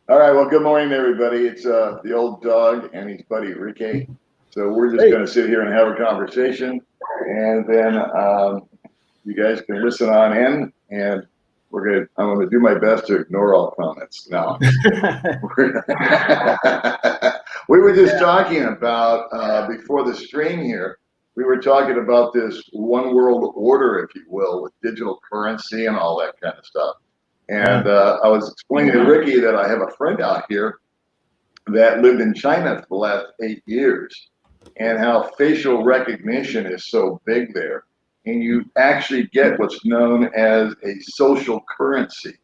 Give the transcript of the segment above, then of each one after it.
All right. Well, good morning, everybody. It's the old dog and his buddy Reekay. So we're just Hey. going to sit here and have a conversation, and then you guys can listen on in. And I'm going to do my best to ignore all comments. No, we were just talking about before the stream here. We were talking about this one world order, if you will, with digital currency and all that kind of stuff. And I was explaining to Ricky that I have a friend out here that lived in China for the last 8 years, and how facial recognition is so big there. And you actually get what's known as a social currency.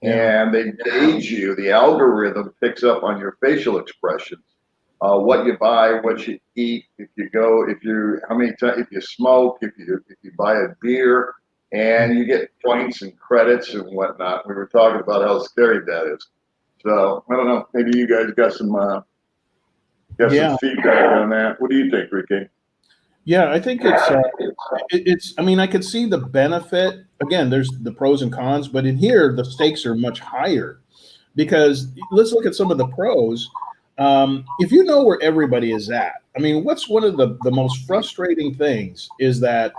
And they gauge you, the algorithm picks up on your facial expressions, what you buy, what you eat, if you smoke, if you buy a beer, and you get points and credits and whatnot. We were talking about how scary that is. So I don't know. Maybe you guys got some some feedback on that. What do you think, Ricky? Yeah, I think it's. I mean, I could see the benefit. Again, there's the pros and cons, but in here the stakes are much higher because let's look at some of the pros. If you know where everybody is at, I mean, what's one of the most frustrating things is that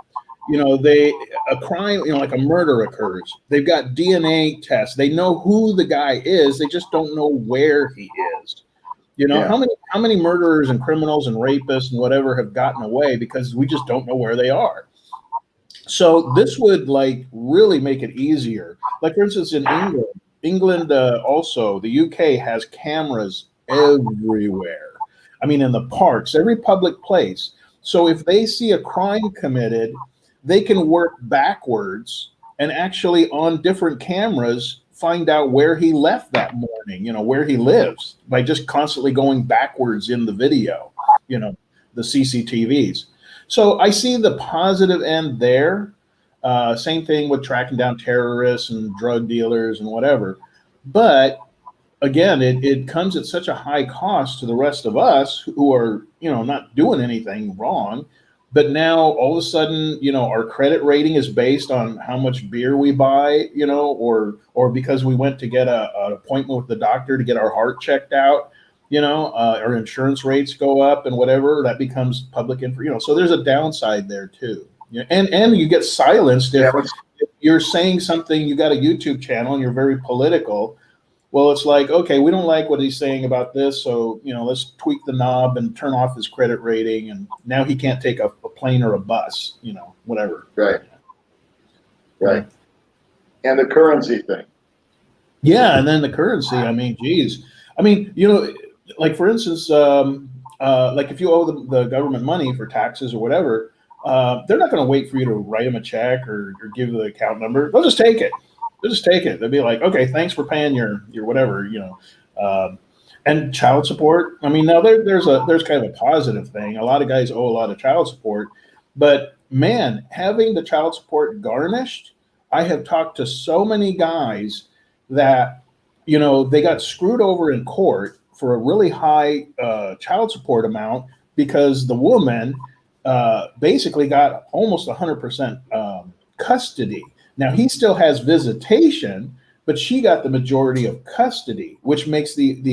a crime, like a murder occurs. They've got DNA tests. They know who the guy is. They just don't know where he is. How many murderers and criminals and rapists and whatever have gotten away because we just don't know where they are. So this would really make it easier. Like for instance, in England also the UK has cameras everywhere. I mean, in the parks, every public place. So if they see a crime committed, they can work backwards and actually on different cameras find out where he left that morning, where he lives by just constantly going backwards in the video, the CCTVs. So I see the positive end there. Same thing with tracking down terrorists and drug dealers and whatever. But again, it comes at such a high cost to the rest of us who are, not doing anything wrong. But now all of a sudden, our credit rating is based on how much beer we buy, or because we went to get an appointment with the doctor to get our heart checked out, our insurance rates go up and whatever, that becomes public info, so there's a downside there too. And you get silenced if you're saying something, you got a YouTube channel and you're very political. Well, it's like, okay, we don't like what he's saying about this, so let's tweak the knob and turn off his credit rating, and now he can't take a plane or a bus, whatever. Right. And the currency thing. Yeah, and then the currency. I mean, geez. I mean, like for instance, like if you owe the government money for taxes or whatever, they're not going to wait for you to write them a check or give the account number. They'll just take it. They'll be like, okay, thanks for paying your whatever, and child support. I mean, now there's kind of a positive thing. A lot of guys owe a lot of child support, but man, having the child support garnished, I have talked to so many guys that, they got screwed over in court for a really high child support amount because the woman basically got almost 100% custody. Now, he still has visitation, but she got the majority of custody, which makes in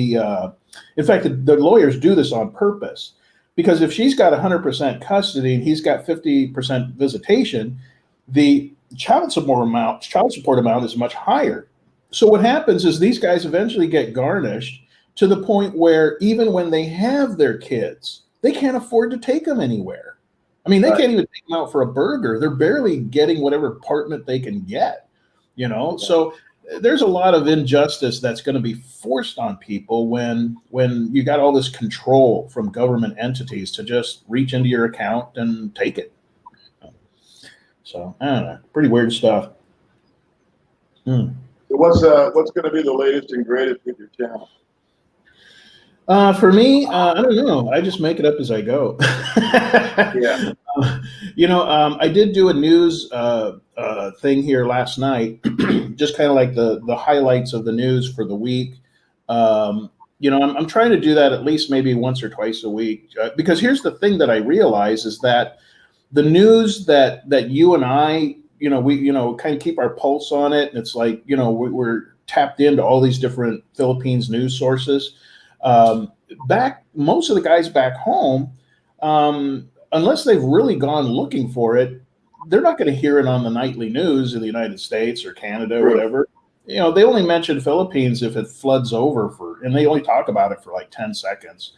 fact, the lawyers do this on purpose, because if she's got 100% custody and he's got 50% visitation, the child support amount is much higher. So what happens is these guys eventually get garnished to the point where even when they have their kids, they can't afford to take them anywhere. I mean, they can't even take them out for a burger. They're barely getting whatever apartment they can get, So there's a lot of injustice that's going to be forced on people when you got all this control from government entities to just reach into your account and take it. So I don't know, pretty weird stuff. So what's going to be the latest and greatest with your channel? For me, I don't know. I just make it up as I go. I did do a news thing here last night, just kind of like the highlights of the news for the week. I'm trying to do that at least maybe once or twice a week, because here's the thing that I realize is that the news that you and I, we kind of keep our pulse on it. And it's like, we're tapped into all these different Philippines news sources. Most of the guys back home, unless they've really gone looking for it, they're not going to hear it on the nightly news in the United States or Canada or whatever. You know, they only mention Philippines if it floods over and they only talk about it for like 10 seconds.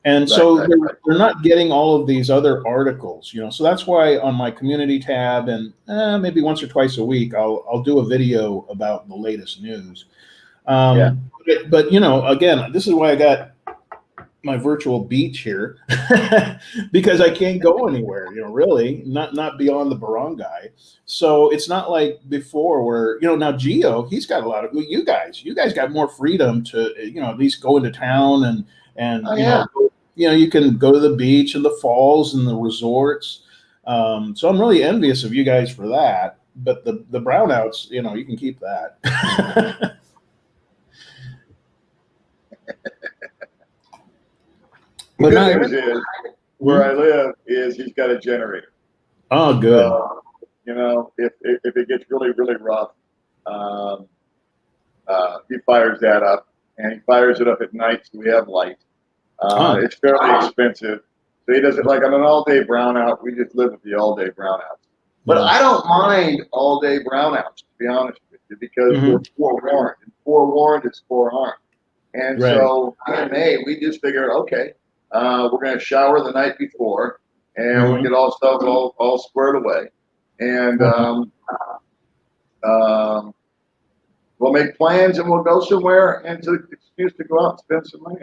And so they're not getting all of these other articles, you know. So that's why on my community tab and maybe once or twice a week, I'll do a video about the latest news. But you know, again, this is why I got my virtual beach here because I can't go anywhere, you know, really not beyond the barangay. So it's not like before where, you know, now Gio, he's got a lot of, you guys got more freedom to, you know, at least go into town and you know, you can go to the beach and the falls and the resorts. So I'm really envious of you guys for that, but the brownouts, you know, you can keep that. The good news is, where I live is he's got a generator. Oh, good. So, you know, if it gets really, really rough, he fires that up, and he fires it up at night so we have light. It's fairly expensive. So he does it like on an all-day brownout. We just live with the all-day brownouts. But I don't mind all-day brownouts, to be honest with you, because we're forewarned. And forewarned is forearmed. And so in May, we just figured, okay, we're going to shower the night before, and we'll get all stuff all squared away. And we'll make plans, and we'll go somewhere, and it's an excuse to go out and spend some money.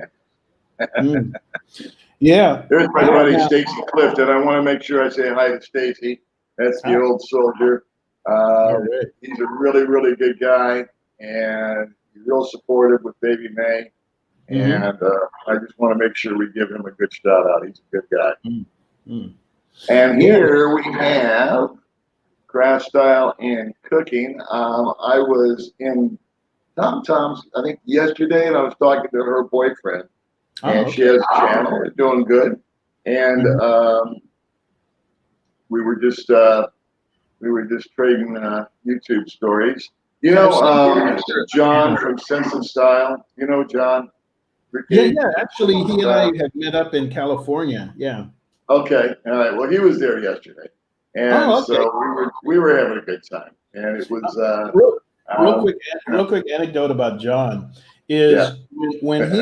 Yeah. There's my buddy Stacy Clifton. I want to make sure I say hi to Stacy. That's the old soldier. He's a really, really good guy, and he's real supportive with baby May. And I just want to make sure we give him a good shout out. He's a good guy. And here we have craft style and cooking. I was in Tom Tom's, I think yesterday, and I was talking to her boyfriend. And she has a channel. We're doing good. And we were just trading YouTube stories. You know, John from Sense and Style. You know John? Reekay? Yeah. Actually, he and I have met up in California. Yeah. Okay. All right. Well, he was there yesterday, and so we were having a good time, and it was real quick anecdote about John is when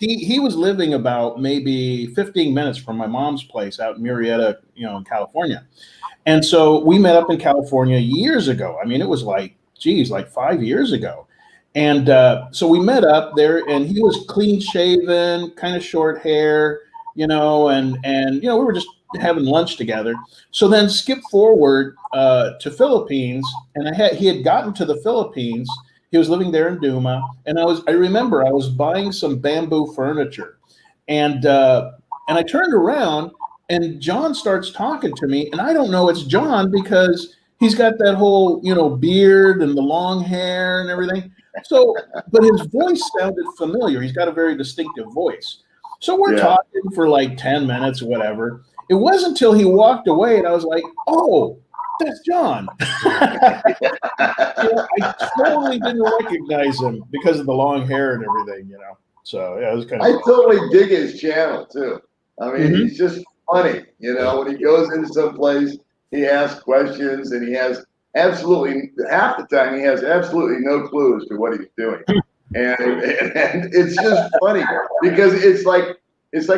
he was living about maybe 15 minutes from my mom's place out in Murrieta, you know, in California. And so we met up in California years ago. I mean, it was like 5 years ago. And so we met up there, and he was clean shaven, kind of short hair, you know, and you know, we were just having lunch together. So then skip forward to Philippines, and he had gotten to the Philippines. He was living there in Duma, and I remember I was buying some bamboo furniture, and I turned around, and John starts talking to me, and I don't know it's John because he's got that whole, you know, beard and the long hair and everything. So, but his voice sounded familiar. He's got a very distinctive voice. So we're talking for like 10 minutes or whatever. It wasn't until he walked away and I was like, oh, that's John. You know, I totally didn't recognize him because of the long hair and everything, you know. So yeah, it was kind of. I totally dig his channel too. I mean, he's just funny, you know. When he goes into some place, he asks questions, and he has absolutely half the time he has absolutely no clue as to what he's doing, and it's just funny because it's like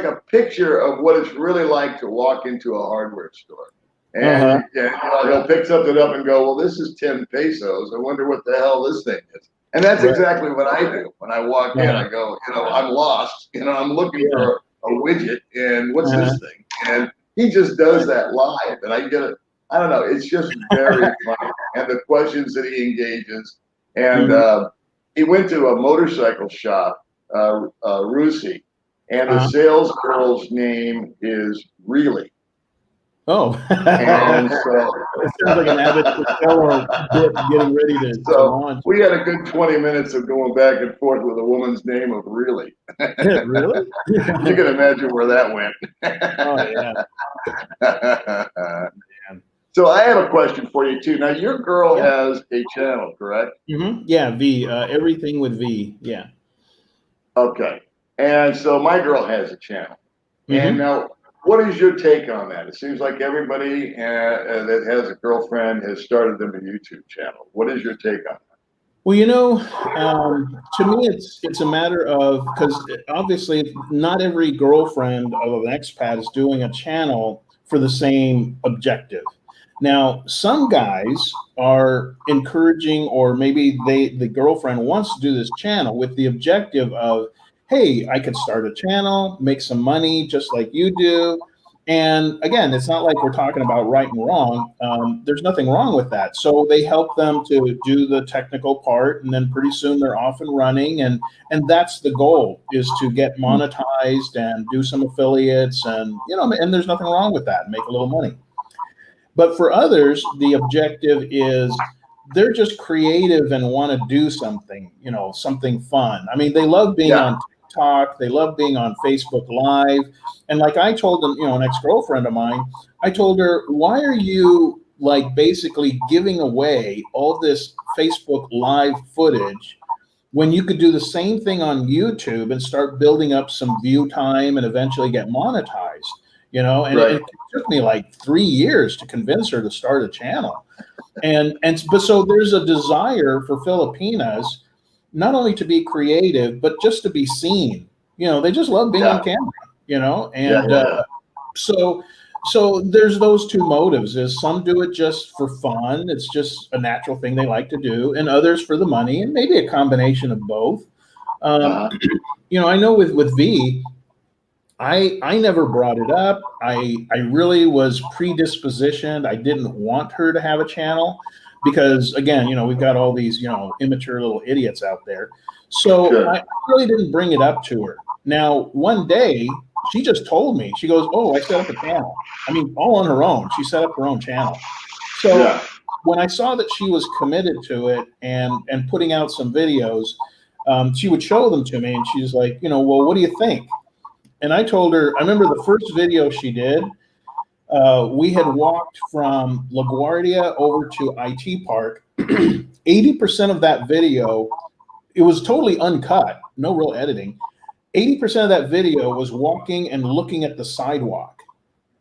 a picture of what it's really like to walk into a hardware store. And you know, he'll pick something up and go, well, this is 10 pesos. I wonder what the hell this thing is. And that's exactly what I do. When I walk in, I go, you know, I'm lost. You know, I'm looking for a widget, and what's this thing? And he just does that live, and I get it. I don't know. It's just very funny. And the questions that he engages. And he went to a motorcycle shop, Rusi, and the sales girl's name is Really. Oh, and so it sounds like an Abbott Costello bit getting ready to launch. We had a good 20 minutes of going back and forth with a woman's name of Really. Really? You can imagine where that went. Oh yeah. So I have a question for you too. Now your girl Yeah. has a channel, correct? Yeah, V, everything with V. Yeah. Okay. And so my girl has a channel. And hmm now, what is your take on that? It seems like everybody that has a girlfriend has started them a YouTube channel. What is your take on Well, to me, it's a matter of, because obviously not every girlfriend of an expat is doing a channel for the same objective. Now, some guys are encouraging, or maybe the girlfriend wants to do this channel with the objective of, hey, I could start a channel, make some money just like you do. And again, it's not like we're talking about right and wrong. There's nothing wrong with that. So they help them to do the technical part, and then pretty soon they're off and running. And that's the goal, is to get that? monetized and do some affiliates, and and there's nothing wrong with that. Make a little money. But for others, the objective is they're just creative and want to do something, something fun. I mean, they love being Yeah. on TikTok, they love being on Facebook Live. And like I told them, an ex-girlfriend of mine, I told her, why are you like basically giving away all this Facebook Live footage when you could do the same thing on YouTube and start building up some view time and eventually get monetized? And Right. it took me like 3 years to convince her to start a channel. But so there's a desire for Filipinas not only to be creative, but just to be seen. They just love being on Yeah. camera, Yeah. and Yeah. so so there's those two motives. Is some do it just for fun, it's just a natural thing they like to do, and others for the money, and maybe a combination of both. um, Uh-huh. I know with V, I never brought it up. I really was predispositioned. I didn't want her to have a channel because, again, we've got all these, immature little idiots out there. So Sure. I really didn't bring it up to her. Now, one day she just told me, she goes, "Oh, I set up a channel." I mean, all on her own. She set up her own channel. So Yeah. when I saw that she was committed to it and putting out some videos, she would show them to me, and she's like, "Well, what do you think?" And I told her, I remember the first video she did, we had walked from LaGuardia over to IT Park. 80% of that video, it was totally uncut, no real editing. 80% of that video was walking and looking at the sidewalk.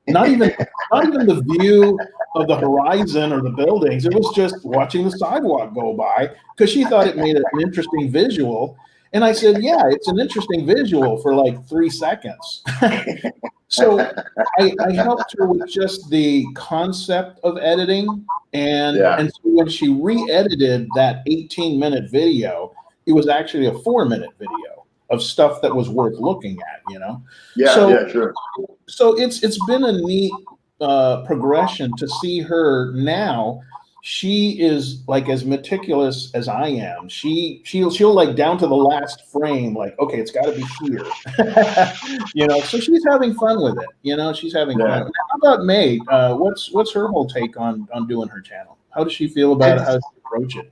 Not even the view of the horizon or the buildings. It was just watching the sidewalk go by because she thought it made an interesting visual. And I said, yeah, it's an interesting visual for like 3 seconds. So I helped her with just the concept of editing. Yeah. And so when she re-edited that 18-minute video, it was actually a 4-minute video of stuff that was worth looking at. Yeah. So Yeah. Sure. so it's been a neat progression to see her now. She is like as meticulous as I am. She'll like down to the last frame, like, okay, it's got to be here. So she's having fun with it. She's having Yeah. fun. How about May? What's her whole take on doing her channel? How does she feel about it? How does she approach it?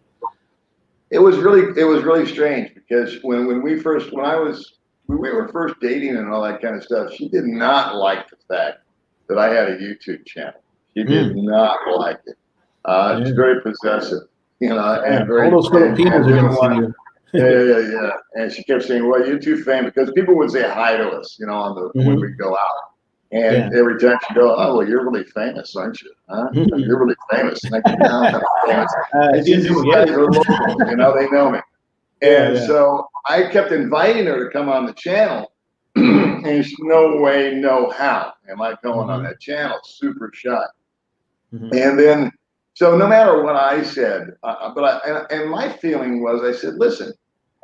It was really strange because when we were first dating and all that kind of stuff, she did not like the fact that I had a YouTube channel. She did not like it. Yeah. She's very possessive, and very All those Filipinos are going didn't to see want. you. Yeah. And she kept saying, "Well, you're too famous," because people would say hi to us, when we go out. Yeah. And every time she'd go, "Oh, well, you're really famous, aren't you? Huh? You're really famous." And I go, "No, I'm not famous." And she said, "These guys are local, they know me." And Yeah. so I kept inviting her to come on the channel, and she's no way, no how am I going on that channel? Super shy. And then, so no matter what I said, and my feeling was, I said, "Listen,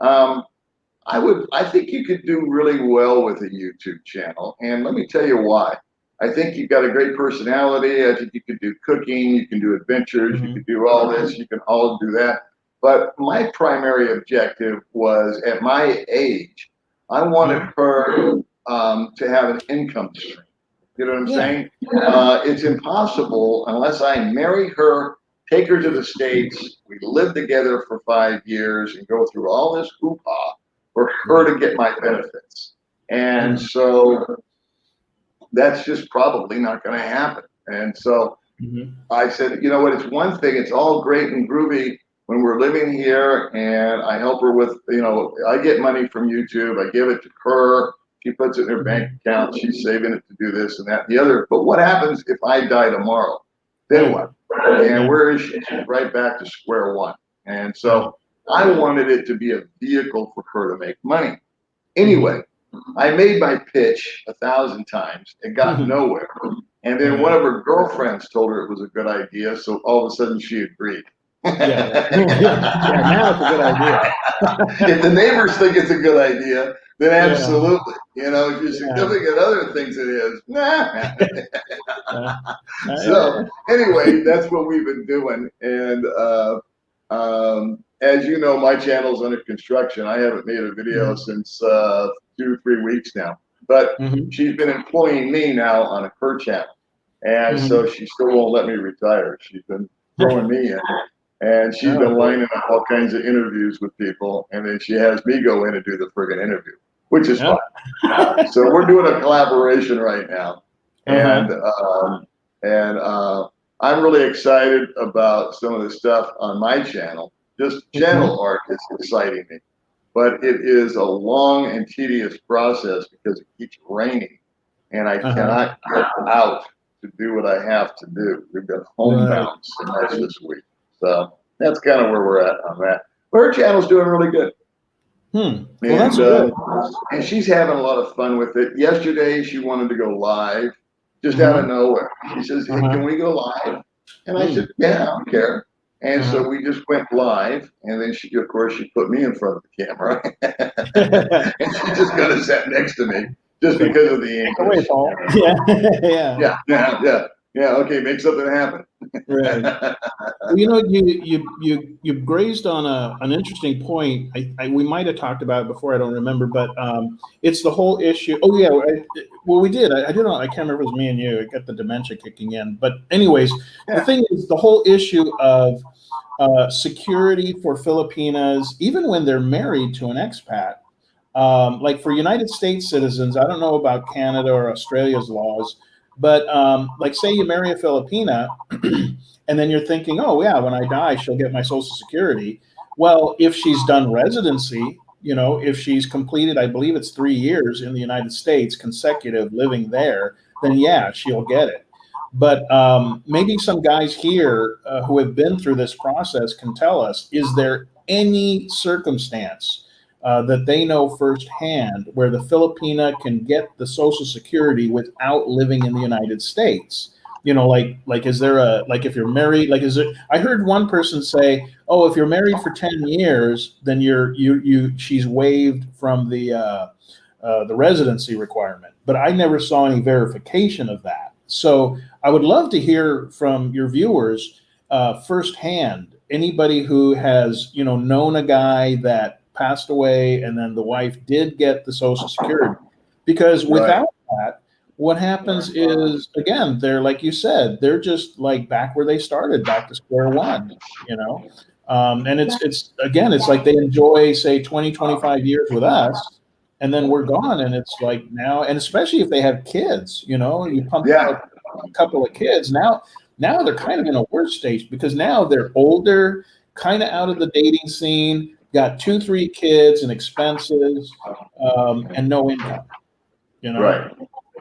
I think you could do really well with a YouTube channel, and let me tell you why. I think you've got a great personality. I think you could do cooking, you can do adventures, you can do all this, you can all do that. But my primary objective was, at my age, I wanted her to have an income stream. You know what I'm saying? It's impossible unless I marry her, take her to the States, we live together for 5 years, and go through all this hoopla for her to get my benefits. And so that's just probably not going to happen. And so I said, you know what? It's one thing. It's all great and groovy when we're living here, and I help her with, I get money from YouTube. I give it to her. She puts it in her bank account. She's saving it to do this and that and the other. But what happens if I die tomorrow? Then what? And where is she? She's right back to square one. And so I wanted it to be a vehicle for her to make money. Anyway, I made my pitch 1,000 times. It got nowhere. And then one of her girlfriends told her it was a good idea. So all of a sudden she agreed. Yeah, now it's a good idea. If the neighbors think it's a good idea, then absolutely. If your significant other thinks it is, nah. So anyway, that's what we've been doing. And as you know, my channel's under construction. I haven't made a video since 2-3 weeks now. But she's been employing me now on her channel. And so she still won't let me retire. She's been throwing me in. And she's been lining up all kinds of interviews with people. And then she has me go in and do the friggin' interview, which is fun. So we're doing a collaboration right now. And I'm really excited about some of the stuff on my channel. Just channel art is exciting me. But it is a long and tedious process because it keeps raining. And I cannot get out to do what I have to do. We've got homebound so much this week. So that's kind of where we're at on that. But her channel's doing really good. Well, that's good. And she's having a lot of fun with it. Yesterday, she wanted to go live just out of nowhere. She says, hey, can we go live? And I said, yeah, I don't care. And so we just went live. And then she put me in front of the camera. And she just kind of sat next to me just because of the English. Yeah. Okay, make something happen. Right. Well, you grazed on an interesting point. We might have talked about it before. I don't remember, but it's the whole issue. Oh yeah, we did. I did. I can't remember if it was me and you. I got the dementia kicking in. But anyways, the thing is the whole issue of security for Filipinas, even when they're married to an expat. Like for United States citizens, I don't know about Canada or Australia's laws. But like, say you marry a Filipina, and then you're thinking, oh yeah, when I die, she'll get my Social Security. Well, if she's done residency, if she's completed, I believe it's 3 years in the United States consecutive living there, then yeah, she'll get it. But maybe some guys here who have been through this process can tell us: is there any circumstance that they know firsthand where the Filipina can get the Social Security without living in the United States? Like is there if you're married, like, is it? I heard one person say, oh, if you're married for 10 years, then she's waived from the residency requirement. But I never saw any verification of that. So I would love to hear from your viewers firsthand, anybody who has, known a guy that passed away and then the wife did get the Social Security, because without that, what happens is, again, they're, like you said, they're just like back where they started, back to square one, and it's again, it's like they enjoy, say, 20-25 years with us, and then we're gone, and it's like now, and especially if they have kids, you pump out a couple of kids, now they're kind of in a worse stage, because now they're older, kind of out of the dating scene, got 2-3 kids and expenses, and no income, Right.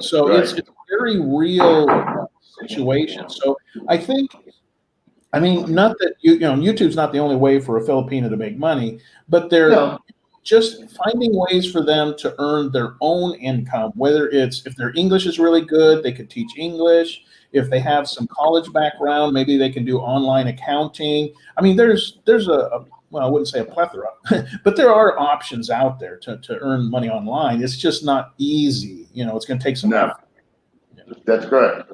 So it's a very real situation. So I think, not that YouTube's not the only way for a Filipino to make money, but they're just finding ways for them to earn their own income, whether it's, if their English is really good, they could teach English. If they have some college background, maybe they can do online accounting. There's well, I wouldn't say a plethora, but there are options out there to earn money online. It's just not easy. It's going to take some effort. That's correct.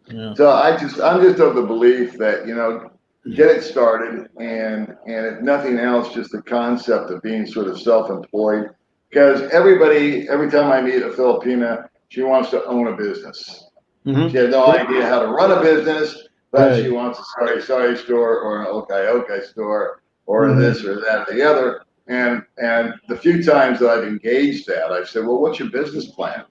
Yeah. So I'm just of the belief that, get it started, and if nothing else, just the concept of being sort of self-employed, because every time I meet a Filipina, she wants to own a business. She has no idea how to run a business, but she wants a sorry store or an okay store or this or that or the other. And the few times that I've engaged that, I've said, well, what's your business plan?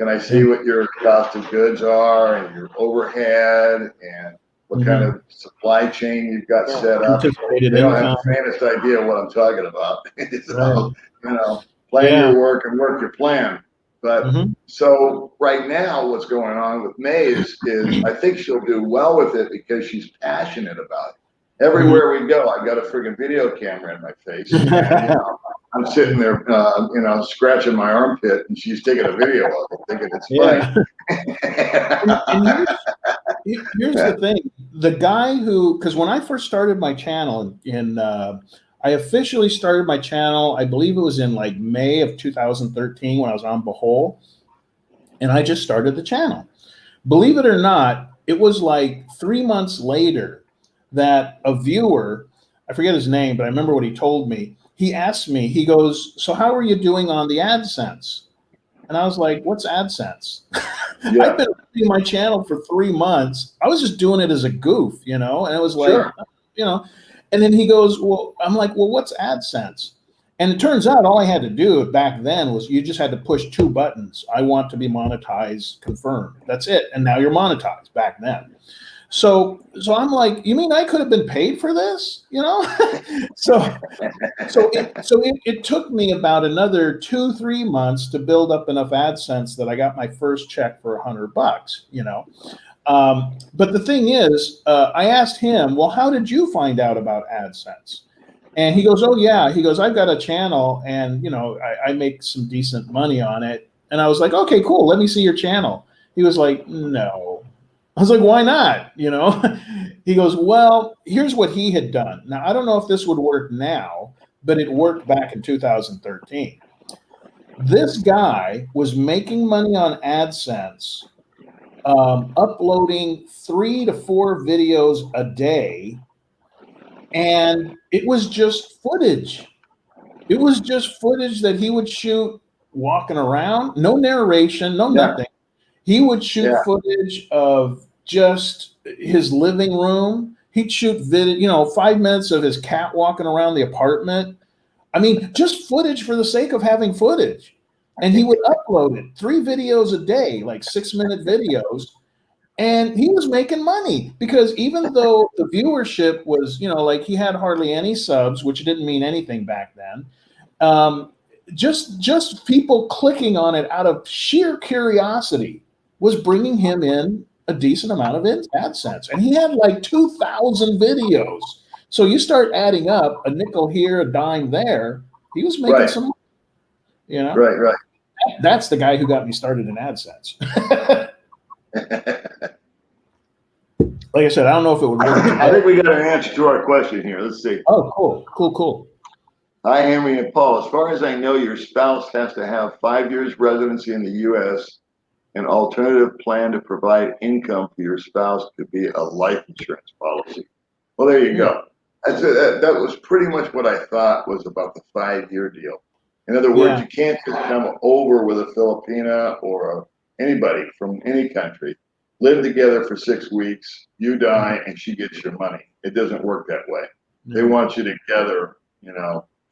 Can I see what your cost of goods are and your overhead and what kind of supply chain you've got set up? Anticipated They don't have income. the faintest idea what I'm talking about. It's about, plan Yeah. your work and work your plan. But so right now, what's going on with May is I think she'll do well with it because she's passionate about it. Everywhere we go, I got a friggin' video camera in my face, and I'm sitting there, scratching my armpit, and she's taking a video of it, thinking it's funny. And here's the thing: the guy who, because when I first started my channel, I officially started my channel, I believe it was in like May of 2013 when I was on Behole, and I just started the channel. Believe it or not, it was like 3 months later that a viewer, I forget his name, but I remember what he told me. He asked me, he goes, "So how are you doing on the Adsense?" And I was like, "What's Adsense?" I've been running my channel for 3 months. I was just doing it as a goof, and it was like, and then he goes, "Well," I'm like, "Well, what's Adsense?" And it turns out all I had to do back then was you just had to push 2 buttons. I want to be monetized, confirm. That's it. And now you're monetized back then. So I'm like, you mean I could have been paid for this? So it took me about another 2-3 months to build up enough AdSense that I got my first check for $100. But the thing is, I asked him, "Well, how did you find out about AdSense?" And he goes, "Oh yeah," he goes, "I've got a channel, and I make some decent money on it." And I was like, "Okay, cool. Let me see your channel." He was like, "No." I was like, "Why not?" He goes, "Well, here's what he had done." Now, I don't know if this would work now, but it worked back in 2013. This guy was making money on AdSense, uploading 3 to 4 videos a day, and it was just footage. It was just footage that he would shoot walking around, no narration, no nothing. He would shoot footage of just his living room. He'd shoot 5 minutes of his cat walking around the apartment. I mean, just footage for the sake of having footage. And he would upload it, 3 videos a day, like 6-minute videos. And he was making money because even though the viewership was, like he had hardly any subs, which didn't mean anything back then. Just people clicking on it out of sheer curiosity was bringing him in a decent amount of AdSense. And he had like 2,000 videos. So you start adding up a nickel here, a dime there. He was making some money, Right. That's the guy who got me started in AdSense. Like I said, I don't know if it would work. I think we got an answer to our question here. Let's see. Oh, cool. Hi, Henry and Paul. As far as I know, your spouse has to have 5 years residency in the U.S. An alternative plan to provide income for your spouse could be a life insurance policy. Well, there you go. That was pretty much what I thought was about the 5-year deal. In other words, you can't just come over with a Filipina or anybody from any country, live together for 6 weeks, you die, and she gets your money. It doesn't work that way. They want you together,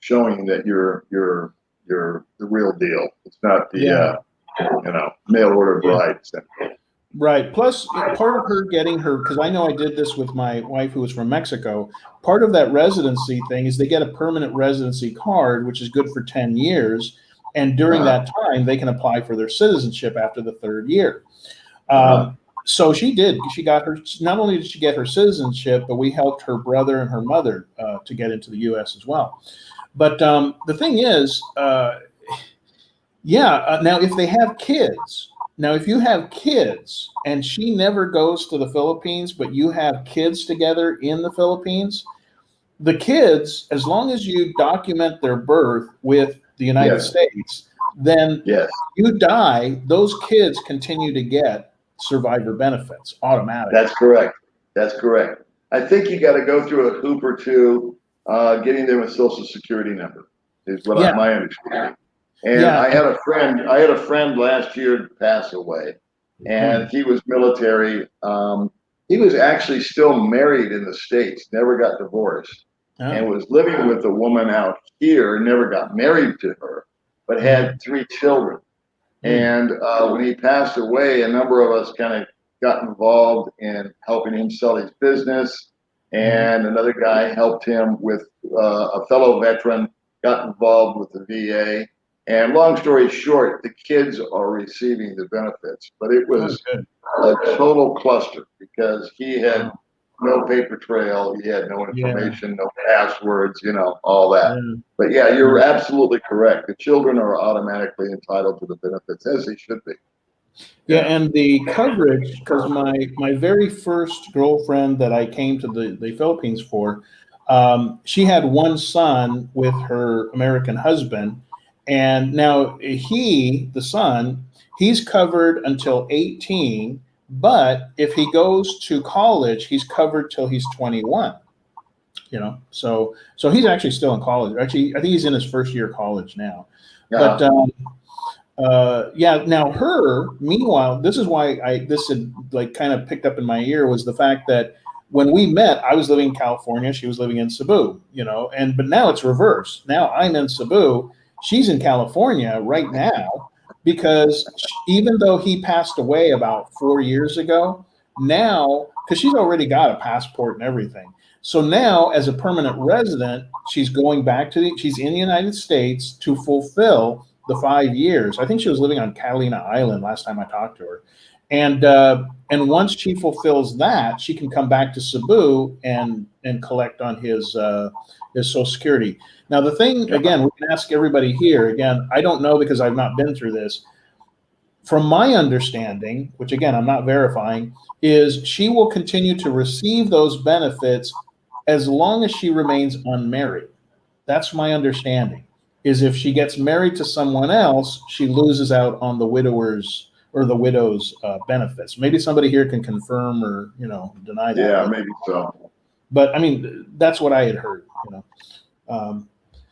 showing that you're the real deal. It's not the mail order bride. Right. Plus, part of her getting her, because I know I did this with my wife who was from Mexico, part of that residency thing is they get a permanent residency card, which is good for 10 years. And during that time, they can apply for their citizenship after the 3rd year. So she did. She got her, not only did she get her citizenship, but we helped her brother and her mother to get into the U.S. as well. But the thing is, now if they have kids, if you have kids and she never goes to the Philippines, but you have kids together in the Philippines, the kids, as long as you document their birth with the United States, then you die, those kids continue to get survivor benefits automatically. That's correct. I think you got to go through a hoop or two, getting them a social security number is what my understanding. And I had a friend last year pass away, and he was military. He was actually still married in the States, never got divorced, and was living with a woman out here, never got married to her, but had 3 children. And when he passed away, a number of us kind of got involved in helping him sell his business. And another guy helped him with a fellow veteran, got involved with the VA. And long story short, the kids are receiving the benefits. But it was a total cluster because he had no paper trail, he had no information, no passwords, all that. But yeah, you're absolutely correct. The children are automatically entitled to the benefits, as they should be. Yeah, and the coverage, because my very first girlfriend that I came to the Philippines for, she had one son with her American husband, and now the son, he's covered until 18, but if he goes to college, he's covered till he's 21. So he's actually still in college. Actually, I think he's in his first year of college now. But now meanwhile, this is why this had like kind of picked up in my ear, was the fact that when we met, I was living in California, she was living in Cebu, but now it's reversed. Now I'm in Cebu, she's in California right now, because even though he passed away about 4 years ago, now, because she's already got a passport and everything. So now, as a permanent resident, she's going back she's in the United States to fulfill the 5 years. I think she was living on Catalina Island last time I talked to her. And once she fulfills that, she can come back to Cebu and collect on his Social Security. Now, the thing, again, we can ask everybody here, again, I don't know because I've not been through this. From my understanding, which again, I'm not verifying, is she will continue to receive those benefits as long as she remains unmarried. That's my understanding, is if she gets married to someone else, she loses out on the widow's benefits. Maybe somebody here can confirm or, deny that. Yeah, maybe so. But I mean, that's what I had heard,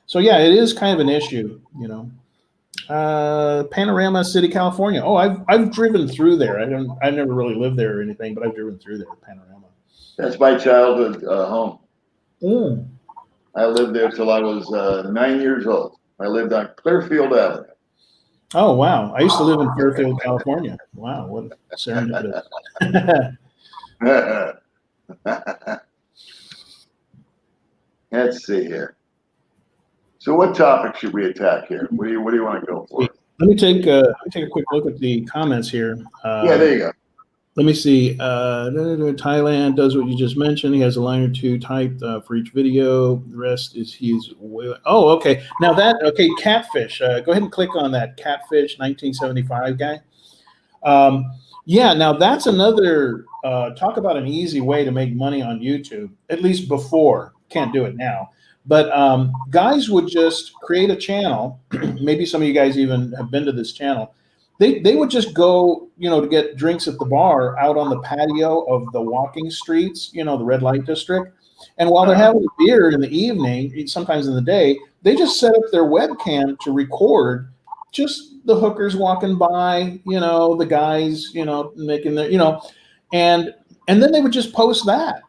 So yeah, it is kind of an issue, Panorama City, California. Oh, I've driven through there. I never really lived there or anything, but I've driven through there, Panorama. That's my childhood home. I lived there till I was 9 years old. I lived on Clearfield Avenue. Oh, wow. I used to live in Fairfield, California. Wow, what serendipitous. Let's see here. So what topic should we attack here? What do you want to go for? Let me take a quick look at the comments here. Yeah, there you go. Let me see. Thailand does what you just mentioned. He has a line or two typed for each video. The rest is oh, okay. Now Catfish. Go ahead and click on that Catfish 1975 guy. Yeah, now that's another, talk about an easy way to make money on YouTube, at least before. Can't do it now. But guys would just create a channel. Maybe some of you guys even have been to this channel. They would just go, to get drinks at the bar out on the patio of the walking streets, the red light district. And while they're having a beer in the evening, sometimes in the day, they just set up their webcam to record just the hookers walking by, the guys, making their, and then they would just post that.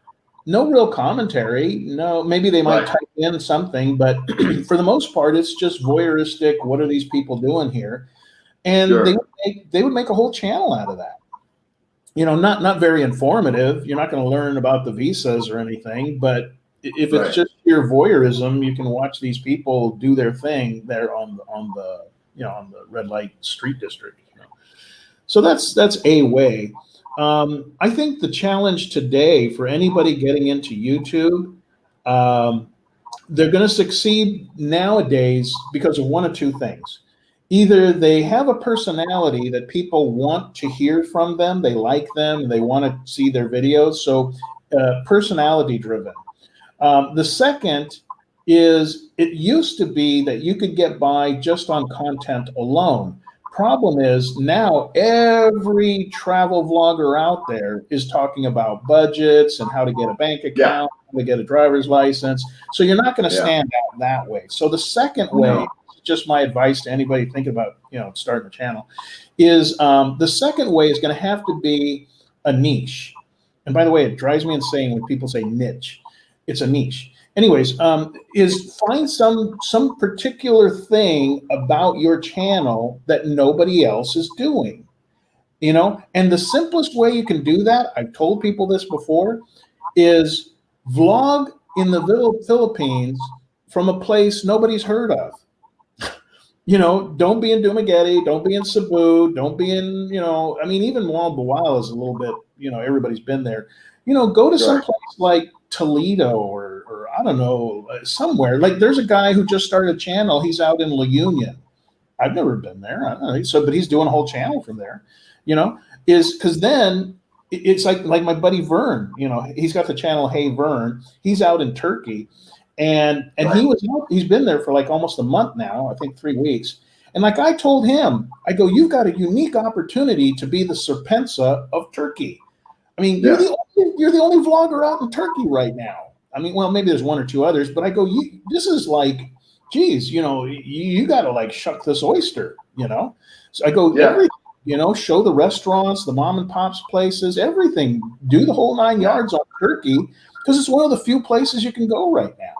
No real commentary. No, maybe they might type in something, but for the most part, it's just voyeuristic. What are these people doing here? And they would make a whole channel out of that. Not very informative. You're not going to learn about the visas or anything, but if it's just pure voyeurism, you can watch these people do their thing there on the red light street district. So that's a way. I think the challenge today for anybody getting into YouTube, they're going to succeed nowadays because of one of two things. Either they have a personality that people want to hear from them, they like them, and they want to see their videos, so personality driven. The second is, it used to be that you could get by just on content alone. Problem is, now every travel vlogger out there is talking about budgets and how to get a bank account, how to get a driver's license. So you're not going to stand out that way. So the second way, just my advice to anybody thinking about, starting a channel, is the second way is going to have to be a niche. And by the way, it drives me insane when people say niche. It's a niche. anyways, is find some particular thing about your channel that nobody else is doing. And the simplest way you can do that, I've told people this before, is vlog in the Philippines from a place nobody's heard of. Don't be in Dumaguete, don't be in Cebu, don't be in, I mean, even Moalboal is a little bit, everybody's been there. Go to some place like Toledo or I don't know, somewhere. Like there's a guy who just started a channel. He's out in La Union. I've never been there. I don't know. But he's doing a whole channel from there, is because then it's like my buddy Vern, he's got the channel Hey Vern. He's out in Turkey. And he's been there for like almost a month now, I think 3 weeks. And like I told him, I go, you've got a unique opportunity to be the Serpensa of Turkey. I mean, you're the only vlogger out in Turkey right now. I mean, well, maybe there's one or two others, but I go, this is like, geez, you got to like shuck this oyster, So I go, everything, show the restaurants, the mom and pops places, everything. Do the whole 9 yards on Turkey because it's one of the few places you can go right now.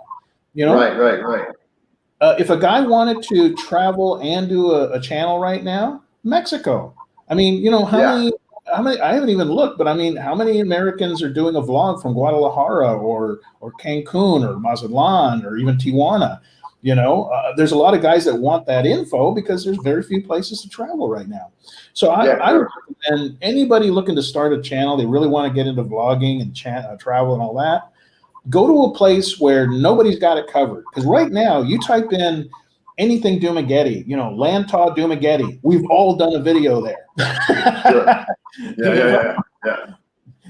Right. If a guy wanted to travel and do a channel right now, Mexico. I mean, how many? I haven't even looked, but I mean, how many Americans are doing a vlog from Guadalajara or Cancun or Mazatlan or even Tijuana? There's a lot of guys that want that info because there's very few places to travel right now. So I would recommend anybody looking to start a channel, they really want to get into vlogging and travel and all that. Go to a place where nobody's got it covered. Because right now, you type in anything Dumaguete, Lantau Dumaguete. We've all done a video there. Sure. Yeah.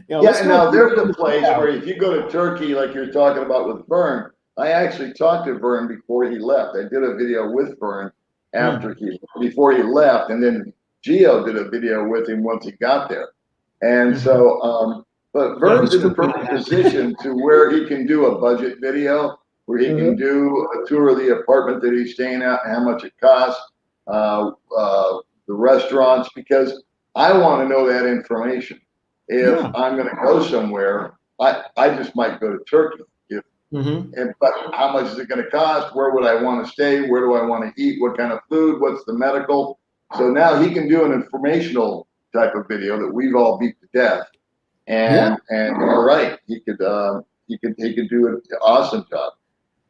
Now there's a place where if you go to Turkey, like you're talking about with Vern, I actually talked to Vern before he left. I did a video with Vern before he left, and then Gio did a video with him once he got there. And so, but Vern's in the perfect position to where he can do a budget video, where he can do a tour of the apartment that he's staying at and how much it costs, the restaurants, because I want to know that information. If I'm going to go somewhere, I just might go to Turkey. But how much is it going to cost? Where would I want to stay? Where do I want to eat? What kind of food? What's the medical? So now he can do an informational type of video that we've all beat to death. And you're right, he could do an awesome job.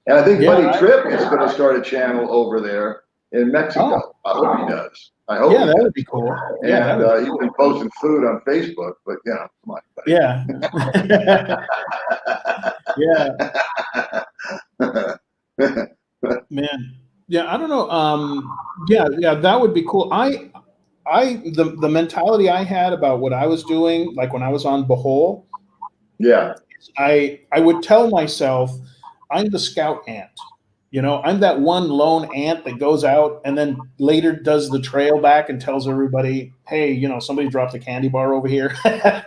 And I think Buddy Tripp is going to start a channel over there in Mexico. I hope he does. That would be cool. And he's been posting food on Facebook, but come on, buddy. Man, I don't know. That would be cool. The mentality I had about what I was doing, like when I was on Bohol, I would tell myself, I'm the scout ant. I'm that one lone ant that goes out and then later does the trail back and tells everybody, hey, somebody dropped a candy bar over here. Right.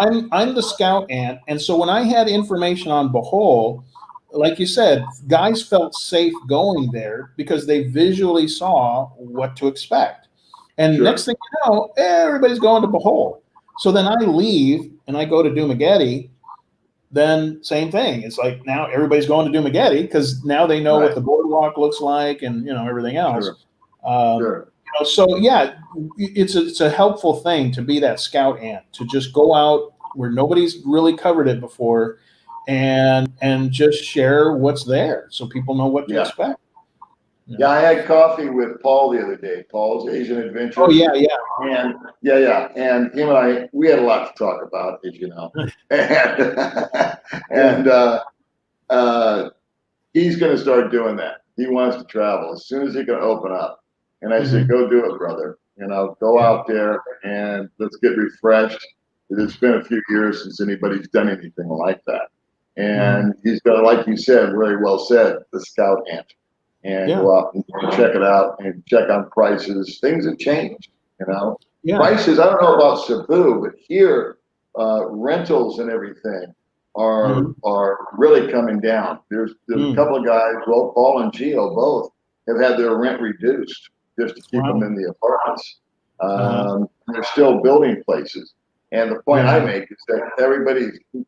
I'm the scout ant. And so when I had information on Bohol, like you said, guys felt safe going there because they visually saw what to expect. And next thing you know, everybody's going to Bohol. So then I leave and I go to Dumaguete. Then same thing. It's like now everybody's going to Dumaguete because now they know what the boardwalk looks like and everything else. So it's a helpful thing to be that scout ant, to just go out where nobody's really covered it before and just share what's there so people know what to expect. I had coffee with Paul the other day. Paul's Asian Adventure. Oh yeah. And and him and we had a lot to talk about, as you know. And he's going to start doing that. He wants to travel as soon as he can open up. And I said, go do it, brother. Go out there and let's get refreshed. It's been a few years since anybody's done anything like that. And he's going to, like you said, very well said, the scout ant. And go out and check it out and check on prices. Things have changed, Prices, I don't know about Cebu, but here, rentals and everything are really coming down. There's a couple of guys, Paul and Gio both, have had their rent reduced just to keep them in the apartments. They're still building places. And the point I make is that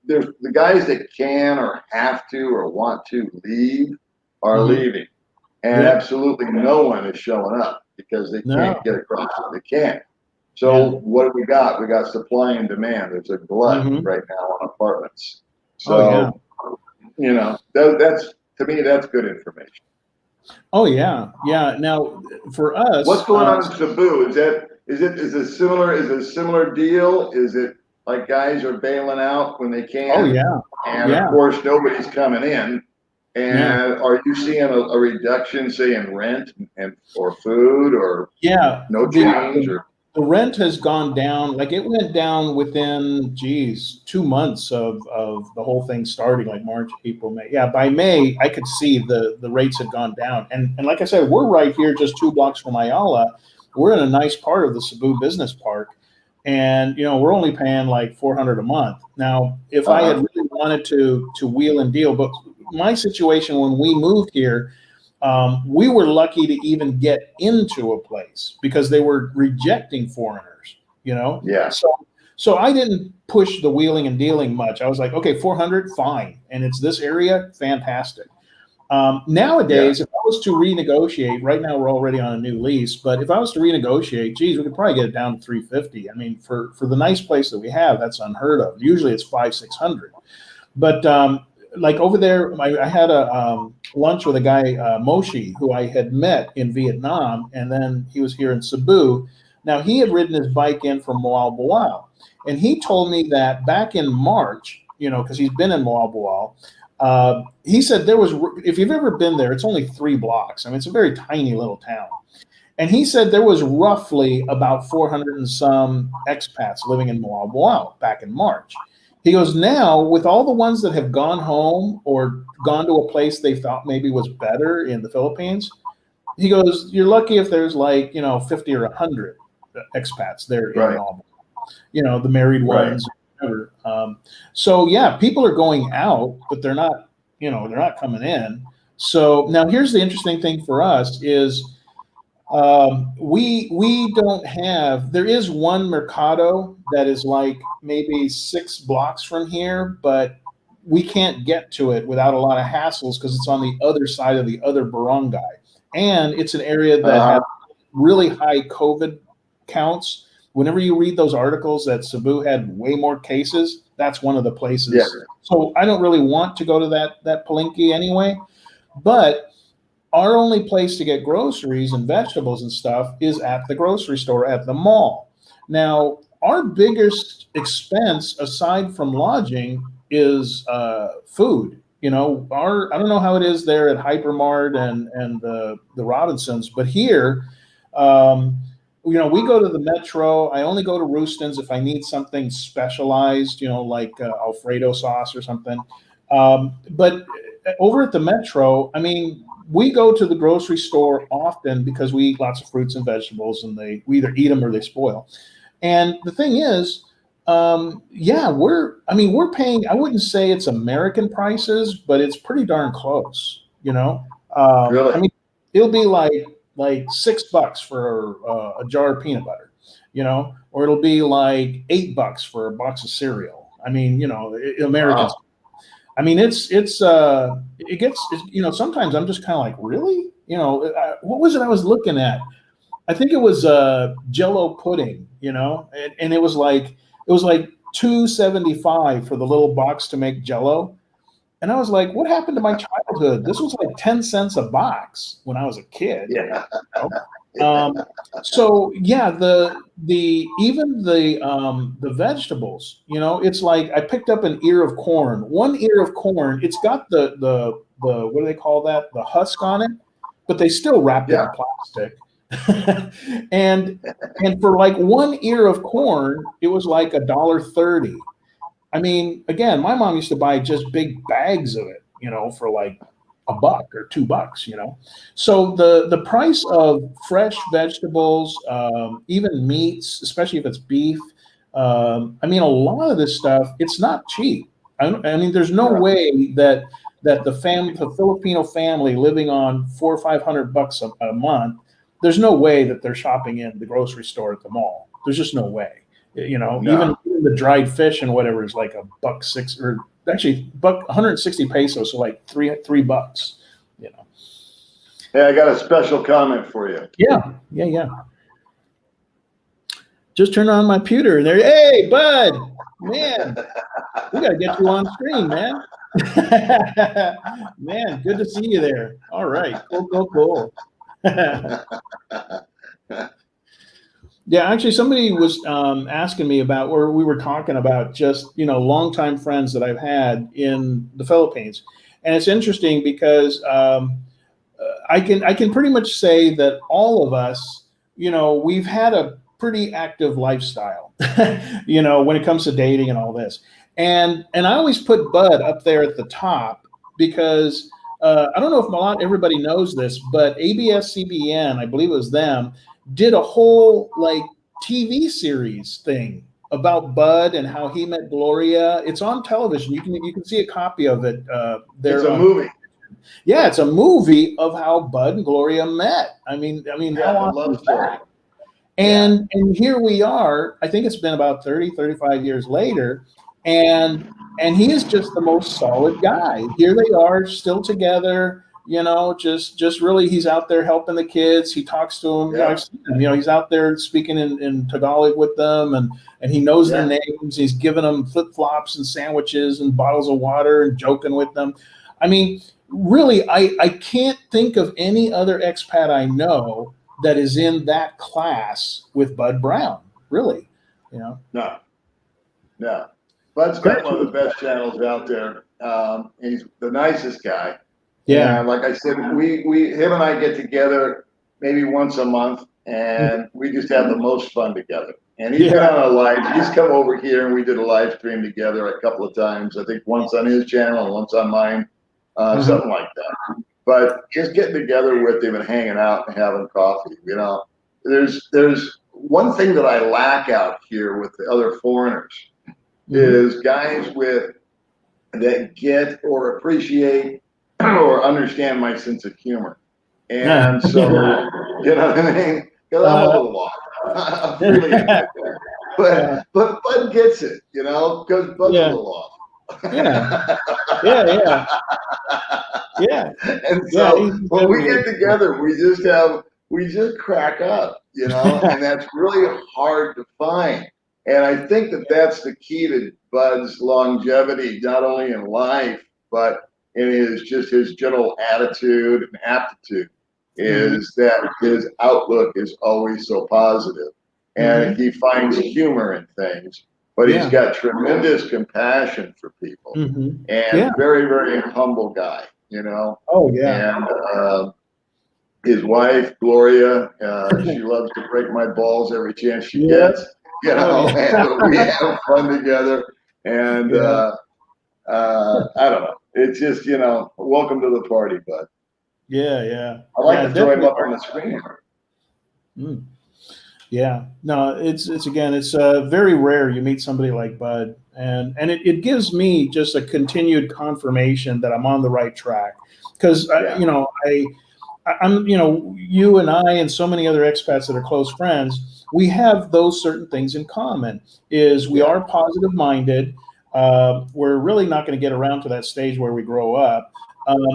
there's the guys that can or have to or want to leave are leaving. And absolutely no one is showing up because they can't get across it. They can't. So what do we got? We got supply and demand. There's a glut right now on apartments. So, you know, that's to me, that's good information. Oh yeah. Now for us, what's going on in Cebu? Is it a similar deal? Is it like guys are bailing out when they can? Oh yeah. And of course nobody's coming in. And are you seeing a reduction, say, in rent or food or no change? The rent has gone down. Like it went down within 2 months of the whole thing starting, like March, April, May. Yeah, by May I could see the rates had gone down. And like I said, we're right here just 2 blocks from Ayala. We're in a nice part of the Cebu Business Park. And you know, we're only paying like $400 a month. Now, if I had really wanted to wheel and deal, but my situation when we moved here, we were lucky to even get into a place because they were rejecting foreigners, you know? Yeah. So I didn't push the wheeling and dealing much. I was like, okay, 400, fine. And it's this area, fantastic. Nowadays, if I was to renegotiate, right now we're already on a new lease, but if I was to renegotiate, geez, we could probably get it down to 350. I mean, for the nice place that we have, that's unheard of. Usually it's 500-600. But like over there, I had a lunch with a guy, Moshi, who I had met in Vietnam, and then he was here in Cebu. Now, he had ridden his bike in from Moal Boal, and he told me that back in March, you know, because he's been in Moal Boal, he said there was, if you've ever been there, it's only 3 blocks. I mean, it's a very tiny little town. And he said there was roughly about 400 and some expats living in Moal Boal back in March. He goes, now with all the ones that have gone home or gone to a place they thought maybe was better in the Philippines, he goes, you're lucky if there's like, you know, 50 or 100 expats there in Moal Boal. You know, the married ones. Whatever. So yeah, people are going out, but they're not, you know, they're not coming in. So now here's the interesting thing for us is we don't have, there is one mercado that is like maybe 6 blocks from here, but we can't get to it without a lot of hassles because it's on the other side of the other barangay. And it's an area that has really high COVID counts. Whenever you read those articles that Cebu had way more cases, that's one of the places. Yeah. So I don't really want to go to that Palenque anyway, but our only place to get groceries and vegetables and stuff is at the grocery store at the mall. Now, our biggest expense aside from lodging is food. You know, I don't know how it is there at Hypermart and the Robinsons, but here, you know, we go to the Metro. I only go to Rooston's if I need something specialized, you know, like Alfredo sauce or something. But over at the Metro, I mean, we go to the grocery store often because we eat lots of fruits and vegetables, and we either eat them or they spoil. And the thing is, yeah, we're paying, I wouldn't say it's American prices, but it's pretty darn close, you know? Really? I mean, it'll be like $6 for a jar of peanut butter, you know, or it'll be like $8 for a box of cereal. I mean, you know, Americans. Wow. I mean, it gets, you know, sometimes I'm just kind of like, really? You know, what was it I was looking at? I think it was Jell-O pudding, you know, and it was like $2.75 for the little box to make Jell-O. And I was like, what happened to my childhood? This was like 10 cents a box when I was a kid. Yeah. You know? So yeah, the vegetables, you know, it's like I picked up an ear of corn. One ear of corn, it's got the what do they call that? The husk on it, but they still wrapped it in plastic. and for like one ear of corn, it was like $1.30. I mean, again, my mom used to buy just big bags of it, you know, for like $1 or $2, you know. So the price of fresh vegetables, even meats, especially if it's beef, I mean, a lot of this stuff, it's not cheap. I mean, there's no way that the Filipino family living on $400 or $500 a month, there's no way that they're shopping in the grocery store at the mall. There's just no way. You know, No. even the dried fish and whatever is like $1.06 or actually 160 pesos, so like $3. You know. Hey, I got a special comment for you. Yeah. Just turn on my pewter and there. Hey, bud, man, we got to get you on screen, man. Man, good to see you there. All right, cool. Yeah, actually, somebody was asking me about, or we were talking about just, you know, longtime friends that I've had in the Philippines, and it's interesting because I can pretty much say that all of us, you know, we've had a pretty active lifestyle, you know, when it comes to dating and all this, and I always put Bud up there at the top because I don't know if everybody knows this, but ABS-CBN, I believe it was them, did a whole like TV series thing about Bud and how he met Gloria. It's on television. You can see a copy of it there. It's a movie. Yeah, it's a movie of how Bud and Gloria met. I mean, Yeah, how the awesome love is story. that? And here we are. I think it's been about 35 years later, and he is just the most solid guy. Here they are, still together. You know, just really, he's out there helping the kids. He talks to them. You know, Yeah. I've seen him. You know, he's out there speaking in Tagalog with them, and he knows their names. He's giving them flip flops and sandwiches and bottles of water and joking with them. I mean, really, I can't think of any other expat I know that is in that class with Bud Brown, really, you know. No. Bud's got one of the best channels out there. He's the nicest guy. Yeah. And like I said, him and I get together maybe once a month, and we just have the most fun together. And he's been on a live. He's come over here, and we did a live stream together a couple of times. I think once on his channel and once on mine, something like that. But just getting together with him and hanging out and having coffee, you know, there's one thing that I lack out here with the other foreigners is guys that get or appreciate or understand my sense of humor. And so, you know what I mean? Because I'm a little off. But Bud gets it, you know, because Bud's a little off. Yeah. And so when we get together, we just crack up, you know, and that's really hard to find. And I think that that's the key to Bud's longevity, not only in life, but in his general attitude and aptitude, is that his outlook is always so positive. And he finds humor in things, but he's got tremendous compassion for people and very, very humble guy, you know? Oh, yeah. And his wife, Gloria, she loves to break my balls every chance she gets, you know, and we have fun together. And I don't know. It's just, you know, welcome to the party, Bud. Yeah. I like to throw him up on the screen. Yeah, no, it's very rare you meet somebody like Bud, and it gives me just a continued confirmation that I'm on the right track, because you know, I'm, you know, you and I and so many other expats that are close friends, we have those certain things in common. Is we are positive minded. We're really not going to get around to that stage where we grow up.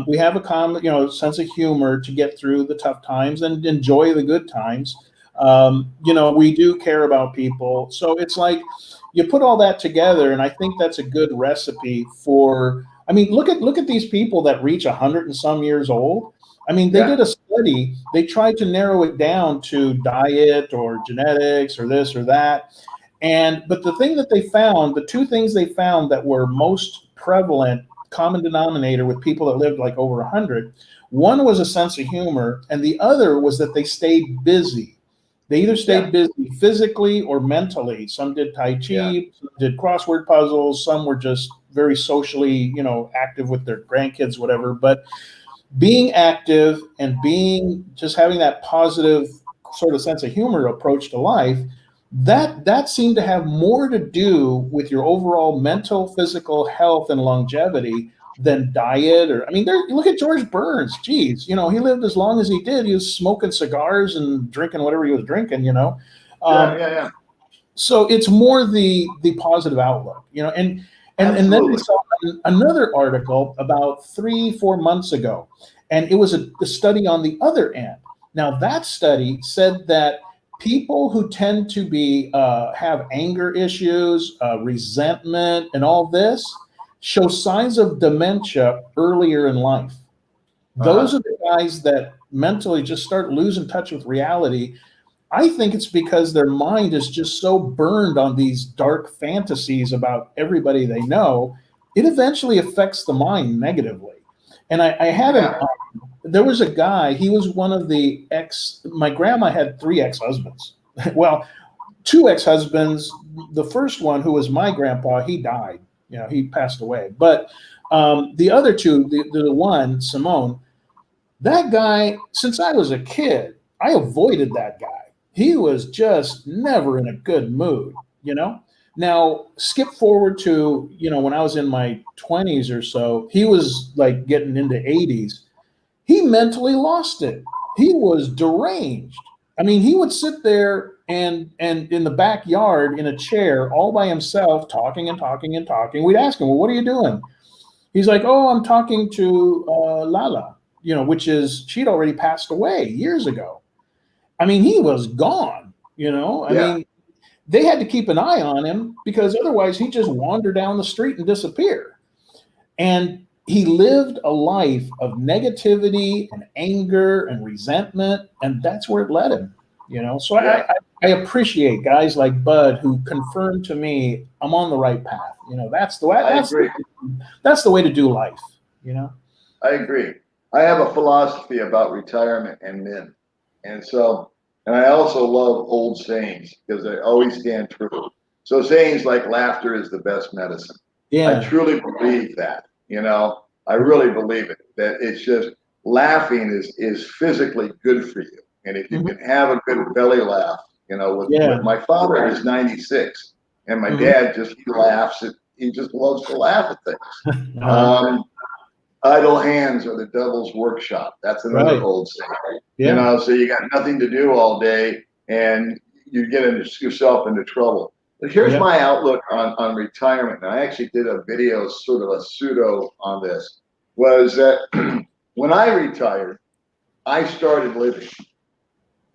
We have a common, you know, sense of humor to get through the tough times and enjoy the good times. You know, we do care about people. So it's like you put all that together, and I think that's a good recipe for, I mean, look at these people that reach 100 and some years old. I mean, they did a study, they tried to narrow it down to diet or genetics or this or that. But the thing that they found, the two things they found that were most prevalent, common denominator with people that lived like over 100, one was a sense of humor, and the other was that they stayed busy. They either stayed busy physically or mentally. Some did Tai Chi, some did crossword puzzles, some were just very socially, you know, active with their grandkids, whatever. But being active and just having that positive sort of sense of humor approach to life, that seemed to have more to do with your overall mental, physical health and longevity than diet. Or, I mean, look at George Burns. Geez, you know, he lived as long as he did. He was smoking cigars and drinking whatever he was drinking, you know. So it's more the positive outlook, you know, and then I Absolutely. saw another article about 3-4 months ago, and it was a study on the other end. Now that study said that people who tend to be have anger issues, resentment, and all this show signs of dementia earlier in life. Those are the guys that mentally just start losing touch with reality. I think it's because their mind is just so burned on these dark fantasies about everybody they know. It eventually affects the mind negatively. And I had there was a guy, he was one of the my grandma had 3 ex-husbands. Well, 2 ex-husbands. The first one, who was my grandpa, he died. You know, he passed away. But the other 2, the one, Simone, that guy, since I was a kid, I avoided that guy. He was just never in a good mood, you know? Now, skip forward to, you know, when I was in my 20s or so, he was like getting into 80s. He mentally lost it. He was deranged. I mean, he would sit there and in the backyard in a chair all by himself, talking and talking and talking. We'd ask him, "Well, what are you doing?" He's like, "Oh, I'm talking to Lala," you know, which is, she'd already passed away years ago. I mean, he was gone, you know. I Yeah. mean, they had to keep an eye on him because otherwise he'd just wander down the street and disappear. And he lived a life of negativity and anger and resentment, and that's where it led him, you know. So Yeah. I appreciate guys like Bud who confirm to me I'm on the right path. You know, that's the way. I agree. That's the way to do life. You know. I agree. I have a philosophy about retirement and men. And so, and I also love old sayings because they always stand true. So sayings like laughter is the best medicine. I Yeah. truly believe that, you know, I really believe it, that it's just laughing is physically good for you. And if you Mhm. can have a good belly laugh, you know, with my father is 96 and my Mhm. dad just, he laughs at, he just loves to laugh at things. Uh-huh. Idle hands are the devil's workshop. That's another Right. old saying. You Yeah. know, so you got nothing to do all day and you get yourself into trouble. But here's Yeah. my outlook on retirement. And I actually did a video, sort of a pseudo on this, was that when I retired, I started living.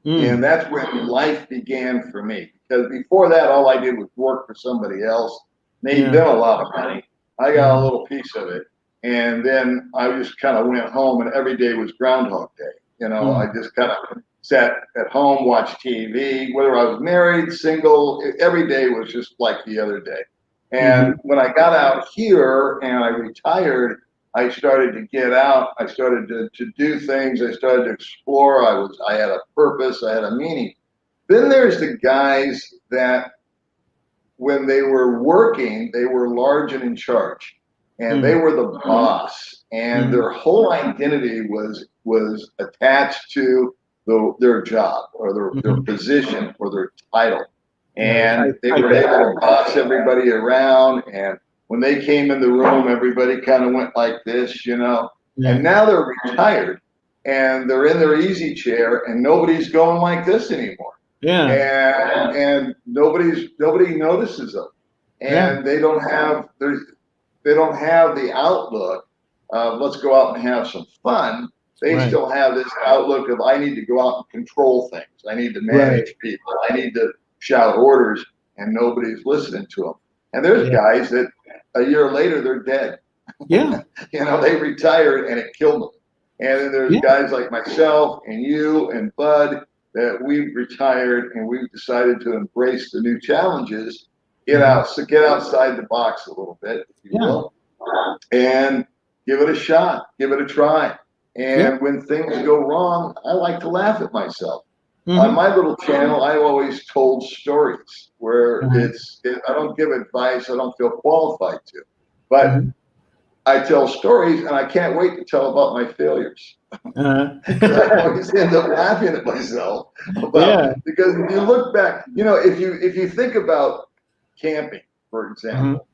And Mm. that's when life began for me. Because before that, all I did was work for somebody else, made Yeah. them a lot of money. I got a Mhm. little piece of it. And then I just kind of went home, and every day was Groundhog Day. You know, I Mm. just kind of sat at home, watched TV, whether I was married, single, every day was just like the other day. And Mhm. when I got out here and I retired, I started to get out. I started to do things. I started to explore. I had a purpose. I had a meaning. Then there's the guys that when they were working, they were large and in charge, and they Mm. were the boss, and Mhm. their whole identity was attached to their job or their Mhm. position or their title, Yeah. The and they type were A. able to boss everybody around. And when they came in the room, everybody kind of went like this, you know. And Yeah. now they're retired, and they're in their easy chair, and nobody's going like this anymore, Yeah. and nobody notices them, Yeah. and they don't have the outlook of let's go out and have some fun. They Right. still have this outlook of I need to go out and control things. I need to Right. manage people. I need to shout orders, and nobody's listening to them. And there's Yeah. guys that a year later they're dead. Yeah. You know, they retired and it killed them. And then there's Yeah. guys like myself and you and Bud that we've retired and we've decided to embrace the new challenges, Mhm. so get outside the box a little bit, if you Yeah. will, and give it a shot, give it a try. Yeah. And when things go wrong, I like to laugh at myself. On Mhm. my little channel, I always told stories where Uh-huh. I don't give advice, I don't feel qualified to, but Mhm. I tell stories and I can't wait to tell about my failures. Because I Uh-huh. always end up laughing at myself about, Yeah. because if you look back, you know, if you think about camping, for Mhm. example,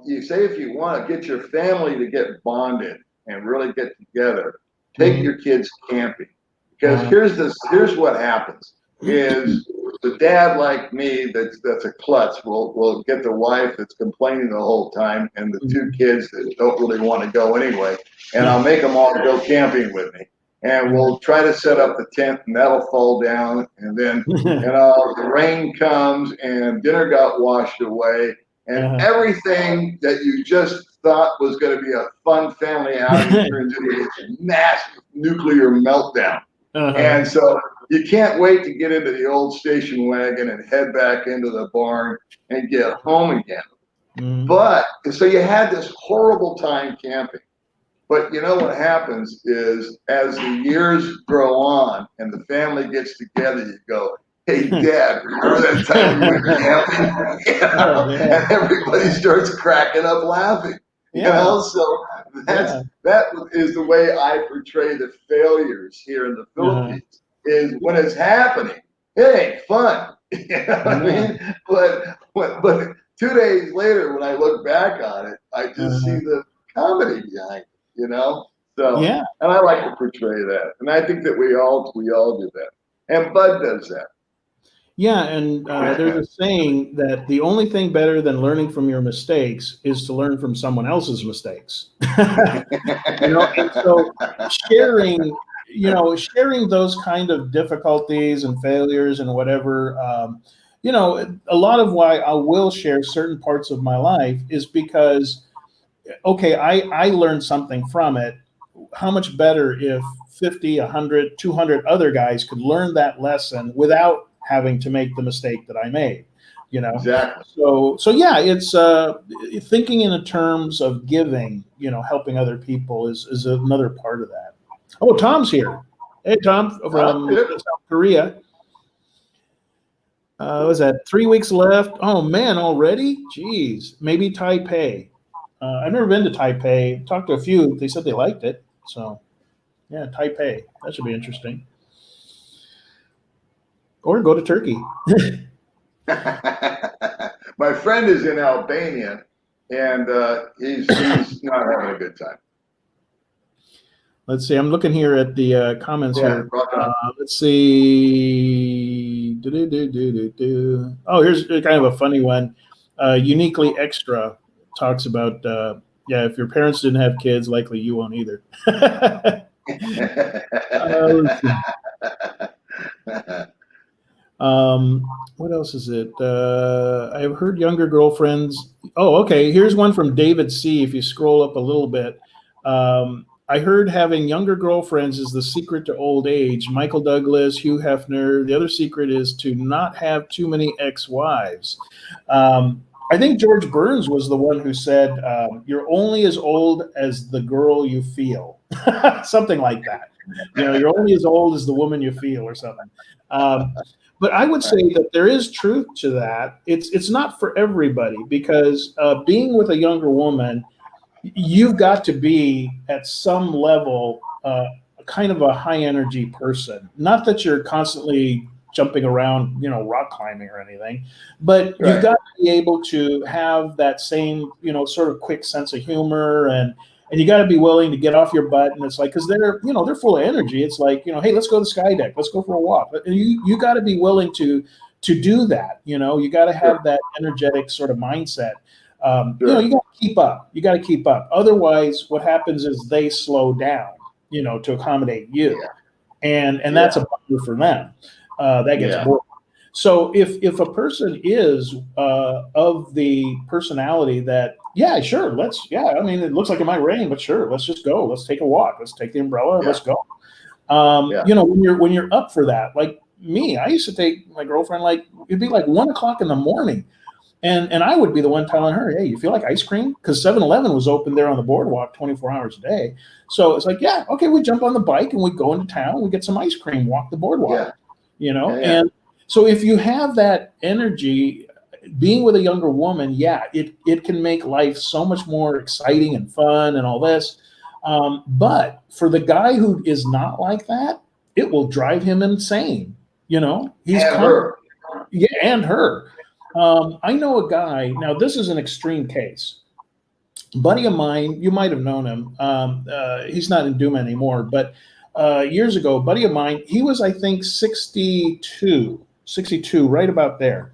you say if you want to get your family to get bonded and really get together, take Mhm. your kids camping. Because Uh-huh. here's what happens is the dad like me that's a klutz will get the wife that's complaining the whole time and the two kids that don't really want to go anyway, and I'll make them all go camping with me. And we'll try to set up the tent, and that'll fall down. And then, the rain comes, and dinner got washed away, and everything that you just thought was going to be a fun family outing turns into this massive nuclear meltdown. And so you can't wait to get into the old station wagon and head back into the barn and get home again. But so you had this horrible time camping. But you know what happens is as the years grow on and the family gets together, you go, hey, Dad, remember that time we went camping? And everybody starts cracking up laughing. You know, so that is the way I portray the failures here in the Philippines. Is when it's happening, it ain't fun. You know what I mean? But 2 days later, when I look back on it, I just see the comedy behind it. You know, so and I like to portray that, and I think that we all do that, and Bud does that. Yeah, and there's a saying that the only thing better than learning from your mistakes is to learn from someone else's mistakes. You know, and so sharing those kind of difficulties and failures and whatever. You know, a lot of why I will share certain parts of my life is because, okay, I learned something from it. How much better if 50, 100, 200 other guys could learn that lesson without having to make the mistake that I made, you know? Exactly. So yeah, it's thinking in terms of giving, you know, helping other people is another part of that. Oh, Tom's here. Hey, Tom from South Korea. What was that 3 weeks left? Oh man, already? Jeez, maybe Taipei. I've never been to Taipei. Talked to a few. They said they liked it. So, yeah, Taipei. That should be interesting. Or go to Turkey. My friend is in Albania, and he's not having a good time. Let's see. I'm looking here at the comments here. Let's see. Oh, here's kind of a funny one. Uniquely Extra talks about, if your parents didn't have kids, likely you won't either. What else is it? I've heard younger girlfriends. Oh, okay. Here's one from David C. If you scroll up a little bit. I heard having younger girlfriends is the secret to old age. Michael Douglas, Hugh Hefner. The other secret is to not have too many ex-wives. I think George Burns was the one who said, you're only as old as the girl you feel. Something like that. You know, you're only as old as the woman you feel or something. But I would say that there is truth to that. It's not for everybody because being with a younger woman, you've got to be at some level kind of a high energy person. Not that you're constantly jumping around, you know, rock climbing or anything, but you've got to be able to have that same, you know, sort of quick sense of humor and you got to be willing to get off your butt. And it's like, because they're full of energy. It's like, you know, hey, let's go to the sky deck. Let's go for a walk. But you got to be willing to do that. You know, you got to have that energetic sort of mindset. You know, you got to keep up. You got to keep up. Otherwise, what happens is they slow down, you know, to accommodate you. And that's a bummer for them. That gets boring. So if a person is of the personality that, yeah, sure, I mean, it looks like it might rain, but sure, let's just go. Let's take a walk. Let's take the umbrella. Let's go. You know, when you're up for that, like me, I used to take my girlfriend, like it'd be like 1 o'clock in the morning. And I would be the one telling her, hey, you feel like ice cream? Because 7-Eleven was open there on the boardwalk 24 hours a day. So it's like, yeah, okay, we jump on the bike and we go into town, we get some ice cream, walk the boardwalk, you know? And so if you have that energy, being with a younger woman, it can make life so much more exciting and fun and all this. But for the guy who is not like that, it will drive him insane. You know, and her. I know a guy. Now, this is an extreme case. Buddy of mine, you might have known him. He's not in Doom anymore, but years ago, buddy of mine, he was, I think, 62. 62, right about there.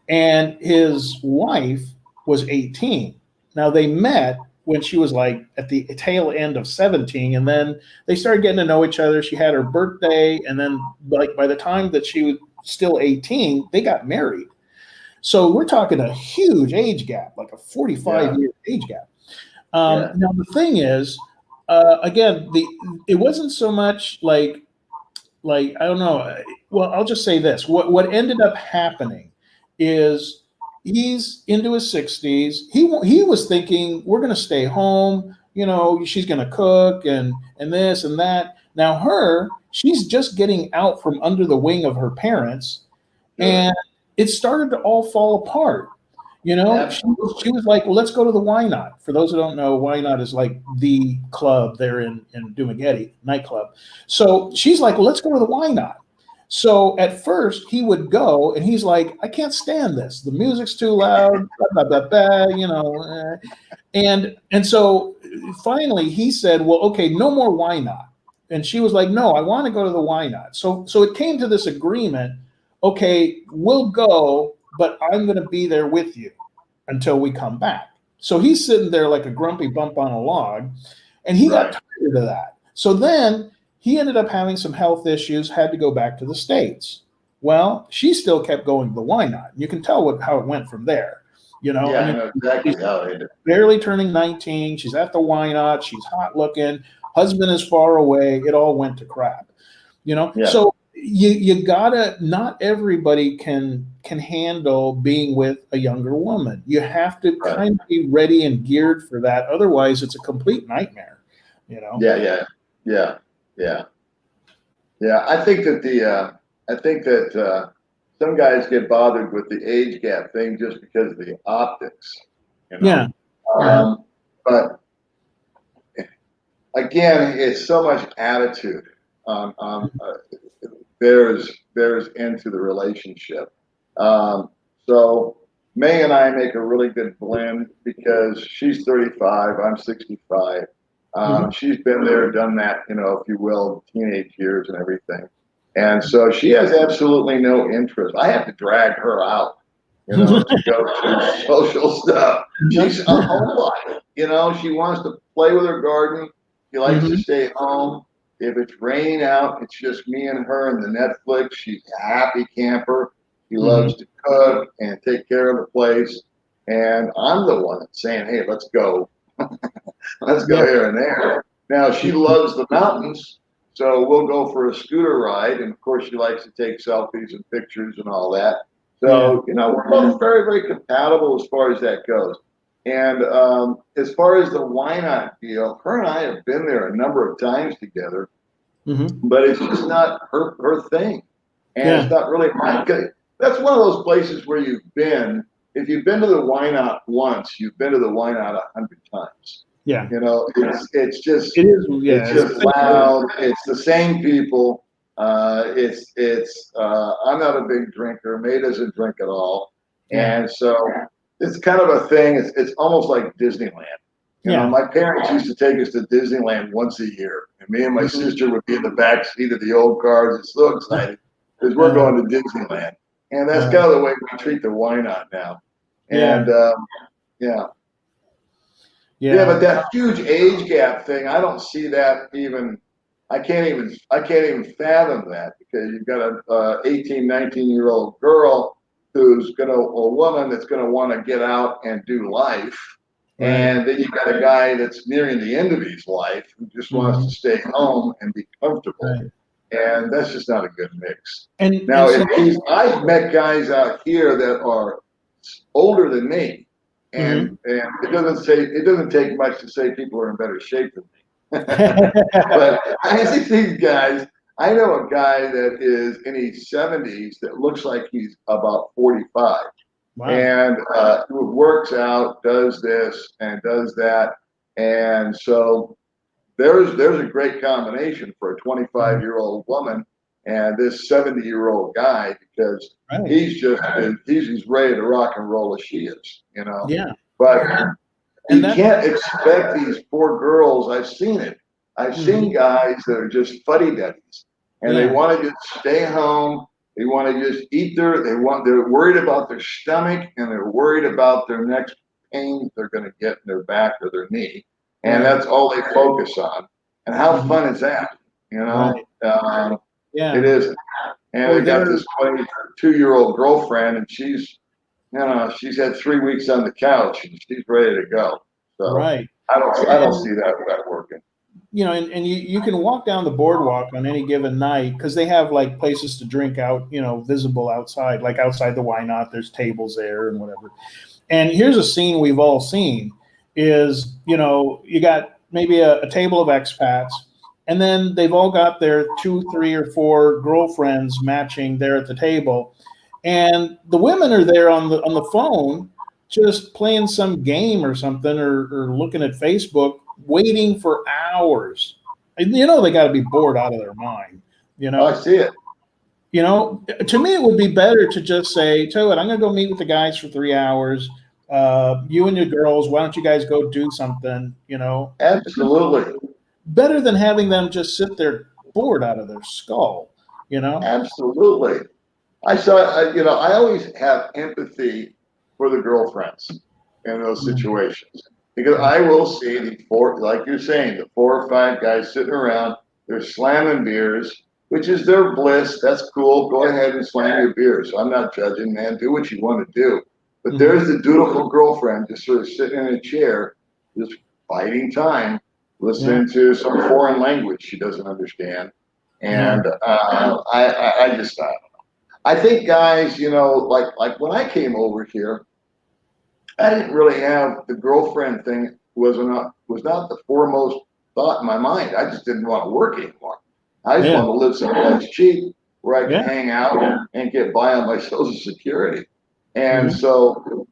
And his wife was 18. Now they met when she was like at the tail end of 17, and then they started getting to know each other. She had her birthday, and then like by the time that she was still 18, they got married. So we're talking a huge age gap, like a 45-year age gap. Now the thing is, again, it wasn't so much like I don't know. Well, I'll just say this: what ended up happening is he's into his 60s. He was thinking we're going to stay home. You know, she's going to cook and this and that. Now she's just getting out from under the wing of her parents, and it started to all fall apart. You know, she was like, well, let's go to the Why Not. For those who don't know, Why Not is like the club there in Dumaguete, nightclub. So she's like, well, let's go to the Why Not. So at first he would go and he's like, I can't stand this. The music's too loud, blah, blah, blah, blah, you know. And so finally he said, well, okay, no more Why Not. And she was like, no, I want to go to the Why Not. So it came to this agreement, okay, we'll go, but I'm going to be there with you until we come back. So he's sitting there like a grumpy bump on a log, and he got tired of that. So then he ended up having some health issues, had to go back to the States. Well, she still kept going to the Why Not. You can tell how it went from there. You know, I know exactly how it is. Barely turning 19. She's at the Why Not. She's hot looking. Husband is far away. It all went to crap. You know, so you gotta. Not everybody can handle being with a younger woman. You have to kind of be ready and geared for that. Otherwise, it's a complete nightmare. You know. Yeah. I think that some guys get bothered with the age gap thing just because of the optics. You know? Yeah. But again, it's so much attitude. There's into the relationship. So May and I make a really good blend because she's 35, I'm 65. She's been there, done that, you know, if you will, teenage years and everything. And so she has absolutely no interest. I have to drag her out, you know, to go to social stuff. She's a homebody, you know, she wants to play with her garden. She likes to stay home. If it's raining out, it's just me and her and the Netflix. She's a happy camper. She loves to cook and take care of the place. And I'm the one that's saying, hey, let's go. Let's go here and there. Now, she loves the mountains, so we'll go for a scooter ride. And, of course, she likes to take selfies and pictures and all that. So, you know, we're both very, very compatible as far as that goes. And as far as the Why Not deal, her and I have been there a number of times together, but it's just not her thing. And it's not really my thing. That's one of those places where you've been. If you've been to the Why Not once, you've been to the Why Not 100 times. Yeah. You know, it's just it's just loud. It's the same people. I'm not a big drinker. May doesn't drink at all, and so it's kind of a thing. It's almost like Disneyland. You know, my parents used to take us to Disneyland once a year, and me and my sister would be in the back seat of the old cars. It's so excited because we're going to Disneyland, and that's kind of the way we treat the Why Not now. And but that huge age gap thing, I don't see that even. I can't even fathom that because you've got a 18, 19-year-old girl who's a woman that's gonna want to get out and do life, and then you've got a guy that's nearing the end of his life who just wants to stay home and be comfortable, and that's just not a good mix. And now, I've met guys out here that are older than me. And it doesn't take much to say people are in better shape than me. But I think these guys, I know a guy that is in his 70s that looks like he's about 45. Wow. And works out, does this and does that. And so there's a great combination for a 25-year-old woman and this 70-year-old guy because he's as ready to rock and roll as she is, you know. Yeah. But you can't expect these poor girls. I've seen it. I've seen guys that are just fuddy-duddies, and they want to just stay home They want to just eat they're worried about their stomach, and they're worried about their next pain they're going to get in their back or their knee. And that's all they focus on. And how fun is that? You know, it isn't. And they got this 22-year-old girlfriend, and she's had 3 weeks on the couch, and she's ready to go. So I don't see that working. You know, and you can walk down the boardwalk on any given night because they have like places to drink out, you know, visible outside, like outside the Why Not, there's tables there and whatever. And here's a scene we've all seen is, you know, you got maybe a table of expats, and then they've all got their 2, 3, or 4 girlfriends matching there at the table. And the women are there on the phone just playing some game or something, or looking at Facebook, waiting for hours. And, you know, they got to be bored out of their mind. You know, I see it. You know, to me, it would be better to just say, tell you what, I'm going to go meet with the guys for 3 hours. You and your girls, why don't you guys go do something? You know, absolutely. Better than having them just sit there bored out of their skull. You know, absolutely. I always have empathy for the girlfriends in those situations, because I will see like you're saying, the 4 or 5 guys sitting around, they're slamming beers, which is their bliss. That's cool. Go ahead and slam your beers. I'm not judging, man. Do what you want to do. But there's the dutiful girlfriend just sort of sitting in a chair, just biding time, listening to some foreign language she doesn't understand. And I just don't know. I think guys, you know, like when I came over here, I didn't really have the girlfriend thing was not the foremost thought in my mind. I just didn't want to work anymore. I just wanted to live someplace cheap where I could hang out and get by on my Social Security. And so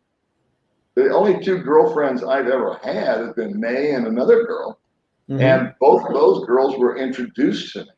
the only 2 girlfriends I've ever had have been May and another girl. And both of those girls were introduced to me.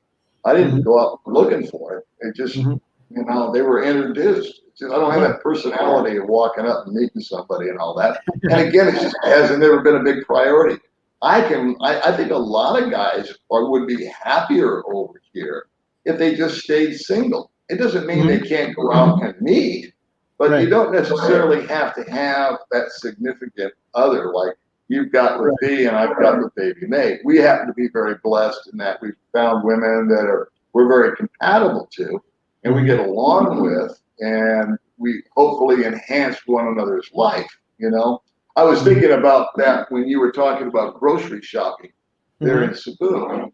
I didn't go out looking for it. It just, you know, they were introduced. I don't have that personality of walking up and meeting somebody and all that. And again, it just hasn't never been a big priority. I think a lot of guys would be happier over here if they just stayed single. It doesn't mean they can't go out and meet, but you don't necessarily have to have that significant other like you've got with me and I've got with baby May. We happen to be very blessed in that we've found women that we're very compatible to, and we get along with, and we hopefully enhance one another's life. You know, I was thinking about that when you were talking about grocery shopping there in Cebu.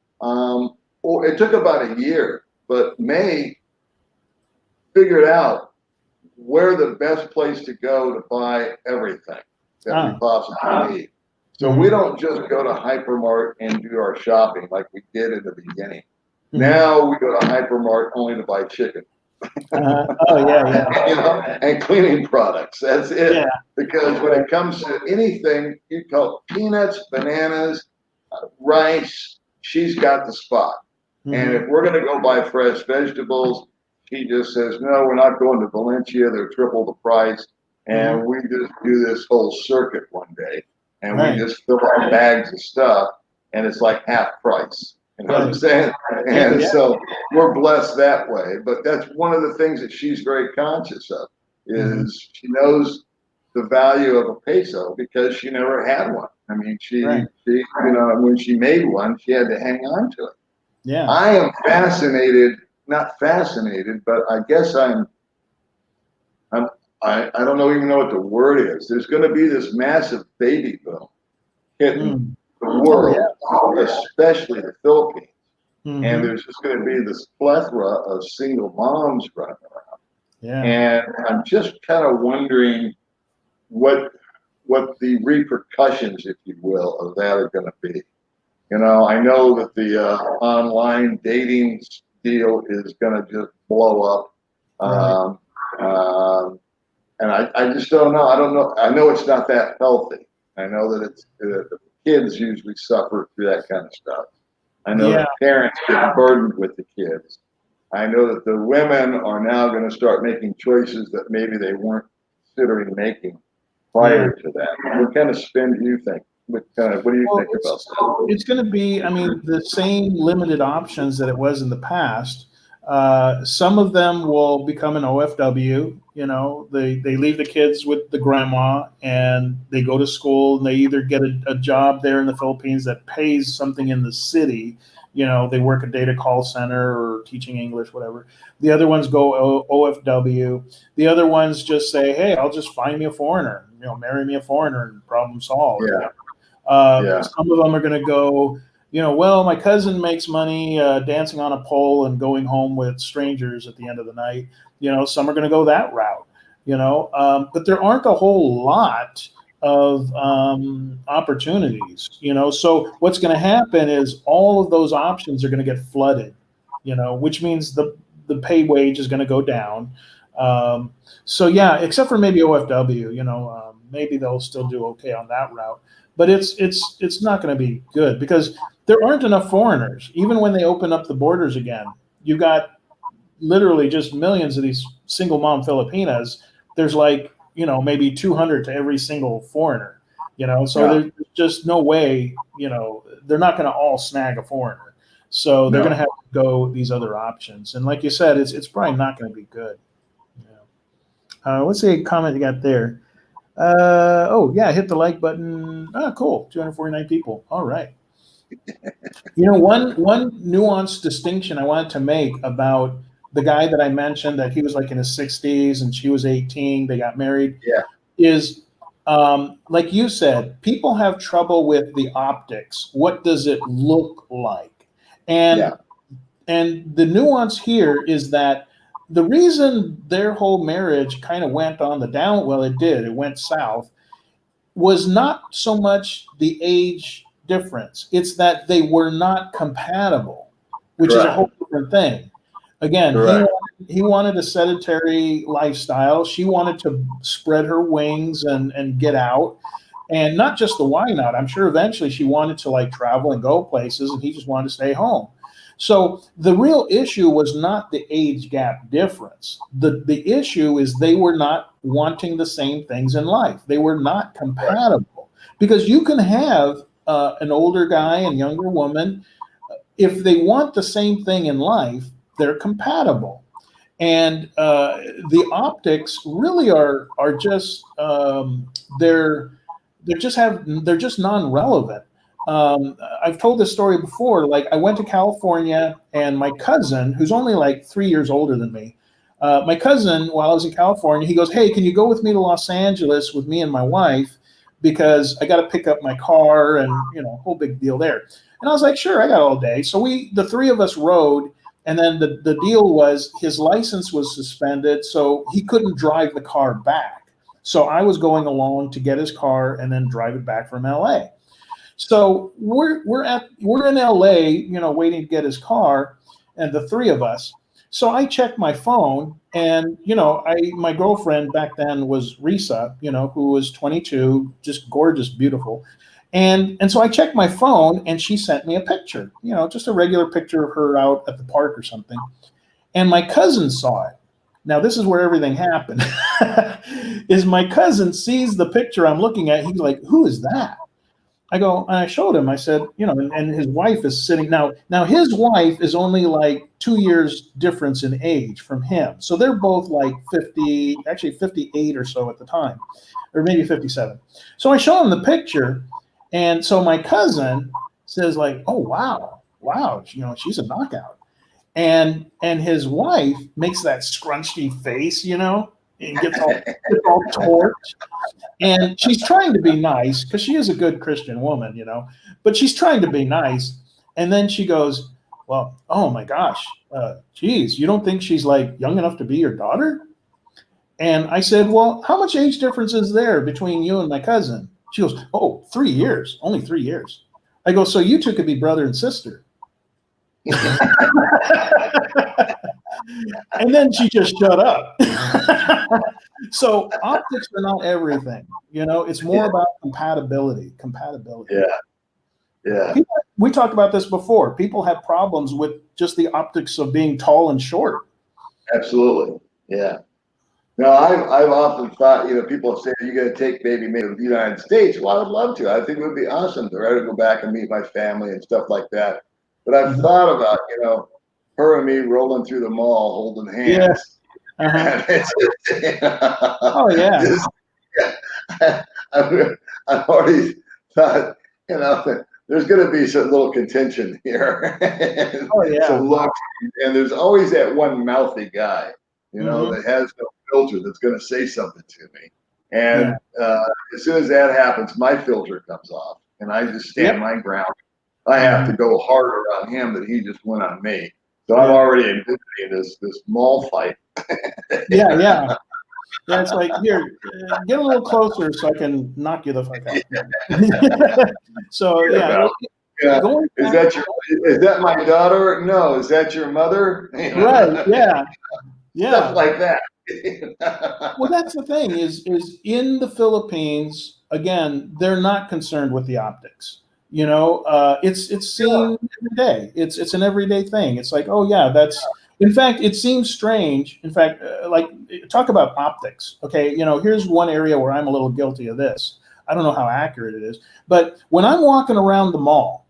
It took about a year, but May figured out where the best place to go to buy everything that we possibly need. So we don't just go to Hypermart and do our shopping like we did in the beginning. Now we go to Hypermart only to buy chicken. You know, and cleaning products. That's it. Yeah. Because when it comes to anything, you call peanuts, bananas, rice, she's got the spot. And if we're going to go buy fresh vegetables, she just says, no, we're not going to Valencia. They're triple the price. And we just do this whole circuit one day. And we just fill our bags of stuff, and it's like half price. You know what I'm saying? And so we're blessed that way. But that's one of the things that she's very conscious of, is she knows the value of a peso because she never had one. I mean, she you know, when she made one, she had to hang on to it. Yeah. I am fascinated, not fascinated, but I guess I don't even know what the word is. There's going to be this massive baby boom hitting the world, especially the Philippines. And there's just going to be this plethora of single moms running around. Yeah. And I'm just kind of wondering what the repercussions, if you will, of that are going to be. You know, I know that the online dating deal is going to just blow up. And I just don't know. I don't know. I know it's not that healthy. I know that the kids usually suffer through that kind of stuff. I know that parents get burdened with the kids. I know that the women are now going to start making choices that maybe they weren't considering making prior to that. What kind of spin do you think? What do you think about that? It's going to be, I mean, the same limited options that it was in the past. Some of them will become an OFW. They leave the kids with the grandma and they go to school and they either get a job there in the Philippines that pays something in the city. They work a data call center or teaching English, whatever. The other ones go OFW. The other ones just say, hey, I'll just find me a foreigner, marry me a foreigner and problem solved. Yeah. Some of them are going to go, well, my cousin makes money dancing on a pole and going home with strangers at the end of the night. Some are going to go that route, but there aren't a whole lot of opportunities, so what's going to happen is all of those options are going to get flooded, which means the pay wage is going to go down. So yeah, except for maybe OFW, maybe they'll still do okay on that route, but it's not going to be good because there aren't enough foreigners. Even when they open up the borders again, you got literally just millions of these single mom Filipinas. There's like, maybe 200 to every single foreigner, so there's just no way, they're not going to all snag a foreigner. So they're going to have to go these other options. And like you said, it's probably not going to be good. Let's see a comment you got there. Oh yeah, hit the like button. Cool. 249 people. All right. One nuanced distinction I wanted to make about the guy that I mentioned, that he was like in his 60s and she was 18, they got married, is like you said, people have trouble with the optics. What does it look like? And the nuance here is that the reason their whole marriage kind of went on the down, well, it went south, was not so much the age difference. It's that they were not compatible, which is a whole different thing. Again, he wanted a sedentary lifestyle. She wanted to spread her wings and get out. And not just the why not. I'm sure eventually she wanted to like travel and go places, and he just wanted to stay home. So the real issue was not the age gap difference. The issue is they were not wanting the same things in life. They were not compatible. Because you can have an older guy and younger woman. If they want the same thing in life, they're compatible. And the optics really are just they're just non-relevant. I've told this story before. Like, I went to California, and my cousin, who's only like 3 years older than me, my cousin, while I was in California, he goes, "Hey, can you go with me to Los Angeles with me and my wife? Because I got to pick up my car and, whole big deal there." And I was like, "Sure, I got all day." So the three of us rode, and then the deal was his license was suspended, so he couldn't drive the car back. So I was going along to get his car and then drive it back from LA. So we're in LA, waiting to get his car, and the three of us. So I checked my phone, and my girlfriend back then was Risa, who was 22, just gorgeous, beautiful, and so I checked my phone, and she sent me a picture, just a regular picture of her out at the park or something, and my cousin saw it. Now this is where everything happened. Is my cousin sees the picture I'm looking at? He's like, "Who is that?" I go, and I showed him, I said, and his wife is sitting now his wife is only like 2 years difference in age from him. So they're both like 50, actually 58 or so at the time, or maybe 57. So I show him the picture. And so my cousin says like, "Oh, wow, she's a knockout." And his wife makes that scrunchy face, and gets all torqued. And she's trying to be nice because she is a good Christian woman, but she's trying to be nice. And then she goes, "Well, oh my gosh, geez, you don't think she's like young enough to be your daughter?" And I said, "Well, how much age difference is there between you and my cousin?" She goes, "Oh, 3 years, only 3 years." I go, "So you two could be brother and sister." And then she just shut up. So optics are not everything, it's more about compatibility. Yeah. We talked about this before. People have problems with just the optics of being tall and short. Absolutely. Yeah. No, I've often thought, people say you got to take maybe to the United States. Well, I would love to. I think it would be awesome to go back and meet my family and stuff like that. But I've thought about, her and me rolling through the mall holding Yeah. hands. Uh-huh. And Oh yeah. I've already thought, there's going to be some little contention here, and Oh yeah. some looks, and there's always that one mouthy guy, Mm-hmm. that has no filter that's going to say something to me. Yeah. And as soon as that happens, my filter comes off, and I just stand my ground. I have to go harder on him than he just went on me. So I'm already envisioning this mall fight. Yeah. Yeah. Yeah, it's like, here, get a little closer so I can knock you the fuck out. So yeah, Yeah. going Is back, that my daughter? No. Is that your mother? right? Yeah, yeah. Stuff like that. Well, that's the thing is in the Philippines, again, they're not concerned with the optics. It's seen every day. It's an everyday thing. It's like, oh yeah, that's. In fact, it seems strange. In fact, like talk about optics. Okay, here's one area where I'm a little guilty of this. I don't know how accurate it is, but when I'm walking around the mall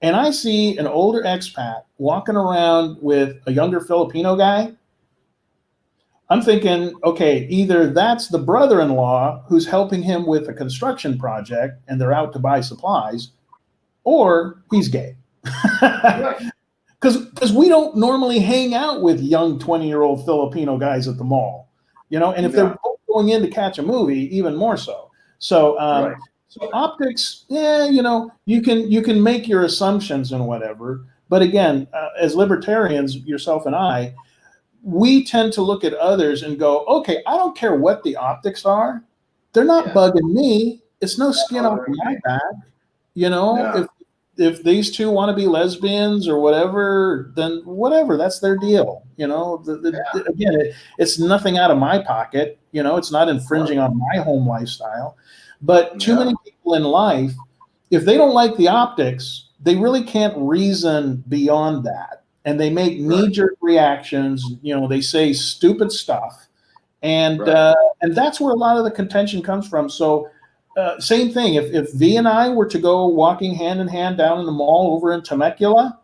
and I see an older expat walking around with a younger Filipino guy, I'm thinking, okay, either that's the brother-in-law who's helping him with a construction project and they're out to buy supplies, or he's gay. Because we don't normally hang out with young 20-year-old Filipino guys at the mall, and if they're both going in to catch a movie, even more so. So, so optics, yeah, you can make your assumptions and whatever. But again, as libertarians, yourself and I, we tend to look at others and go, okay, I don't care what the optics are. They're not bugging me. It's no skin off my back. If these two want to be lesbians or whatever, then whatever, that's their deal. Again, it's nothing out of my pocket. It's not infringing on my home lifestyle. But too many people in life, if they don't like the optics, they really can't reason beyond that. And they make knee-jerk reactions. They say stupid stuff, and that's where a lot of the contention comes from. So, same thing. If V and I were to go walking hand in hand down in the mall over in Temecula,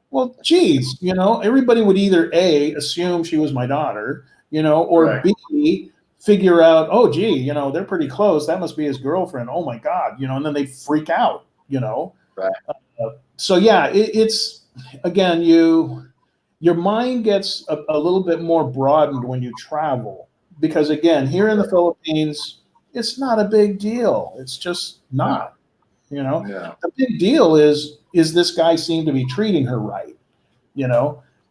well, geez, everybody would either A, assume she was my daughter, or B, figure out, oh, gee, they're pretty close. That must be his girlfriend. Oh my God, and then they freak out. So yeah, it's. Again, your mind gets a little bit more broadened when you travel, because again, here in the Philippines, it's not a big deal. It's just not. The big deal is this guy seem to be treating her right?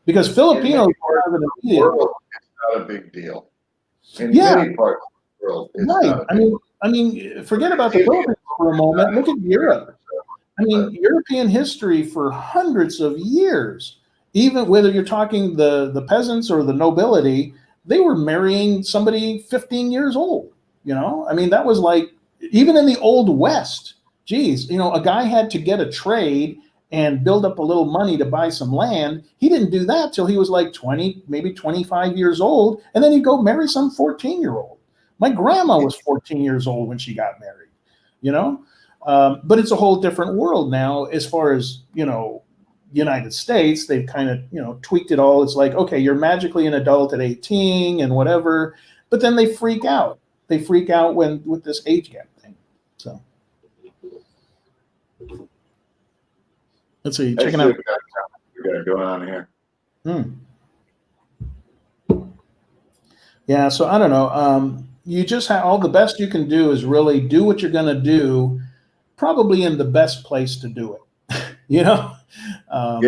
Because Filipinos have an idea. It's not a big deal. In many parts of the world, it's not a big deal. I mean, forget about the Philippines for a moment. Look at Europe. I mean, European history for hundreds of years, even whether you're talking the peasants or the nobility, they were marrying somebody 15 years old. I mean, that was like, even in the Old West, geez, a guy had to get a trade and build up a little money to buy some land. He didn't do that till he was like 20, maybe 25 years old. And then he'd go marry some 14-year-old. My grandma was 14 years old when she got married, but it's a whole different world now as far as, United States. They've kind of, tweaked it all. It's like, okay, you're magically an adult at 18 and whatever, but then they freak out. They freak out with this age gap thing. So let's see, checking out. We got going on here. Yeah, so I don't know. You just have all the best you can do is really do what you're going to do, probably in the best place to do it. What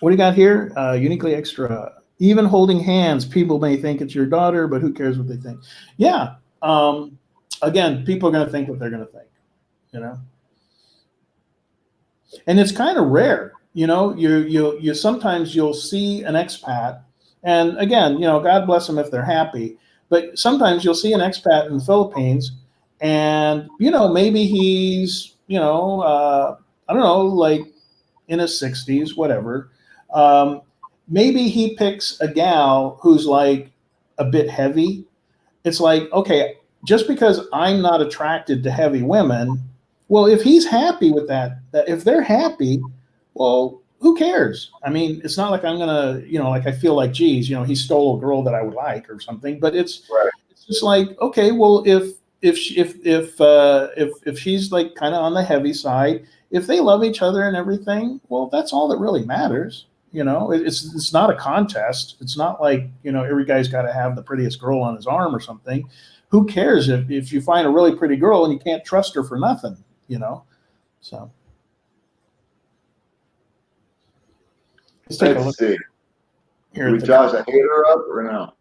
do you got here? Uniquely extra. Even holding hands, people may think it's your daughter, but who cares what they think? Yeah. Again, people are going to think what they're going to think. And it's kind of rare. You sometimes you'll see an expat, and again, God bless them if they're happy. But sometimes you'll see an expat in the Philippines, and maybe he's I don't know, like in his 60s, whatever. Maybe he picks a gal who's like a bit heavy. It's like, okay, just because I'm not attracted to heavy women, well, if he's happy with that if they're happy, well, who cares? I mean, it's not like I'm gonna, like I feel like, geez, he stole a girl that I would like or something. But Right. it's just like, okay, well, if she's like kind of on the heavy side, if they love each other and everything, well, that's all that really matters. It's not a contest. It's not like, every guy's got to have the prettiest girl on his arm or something. Who cares if you find a really pretty girl and you can't trust her for nothing, So let's take a Let's look see. here Do at we the. toss a hater up or no?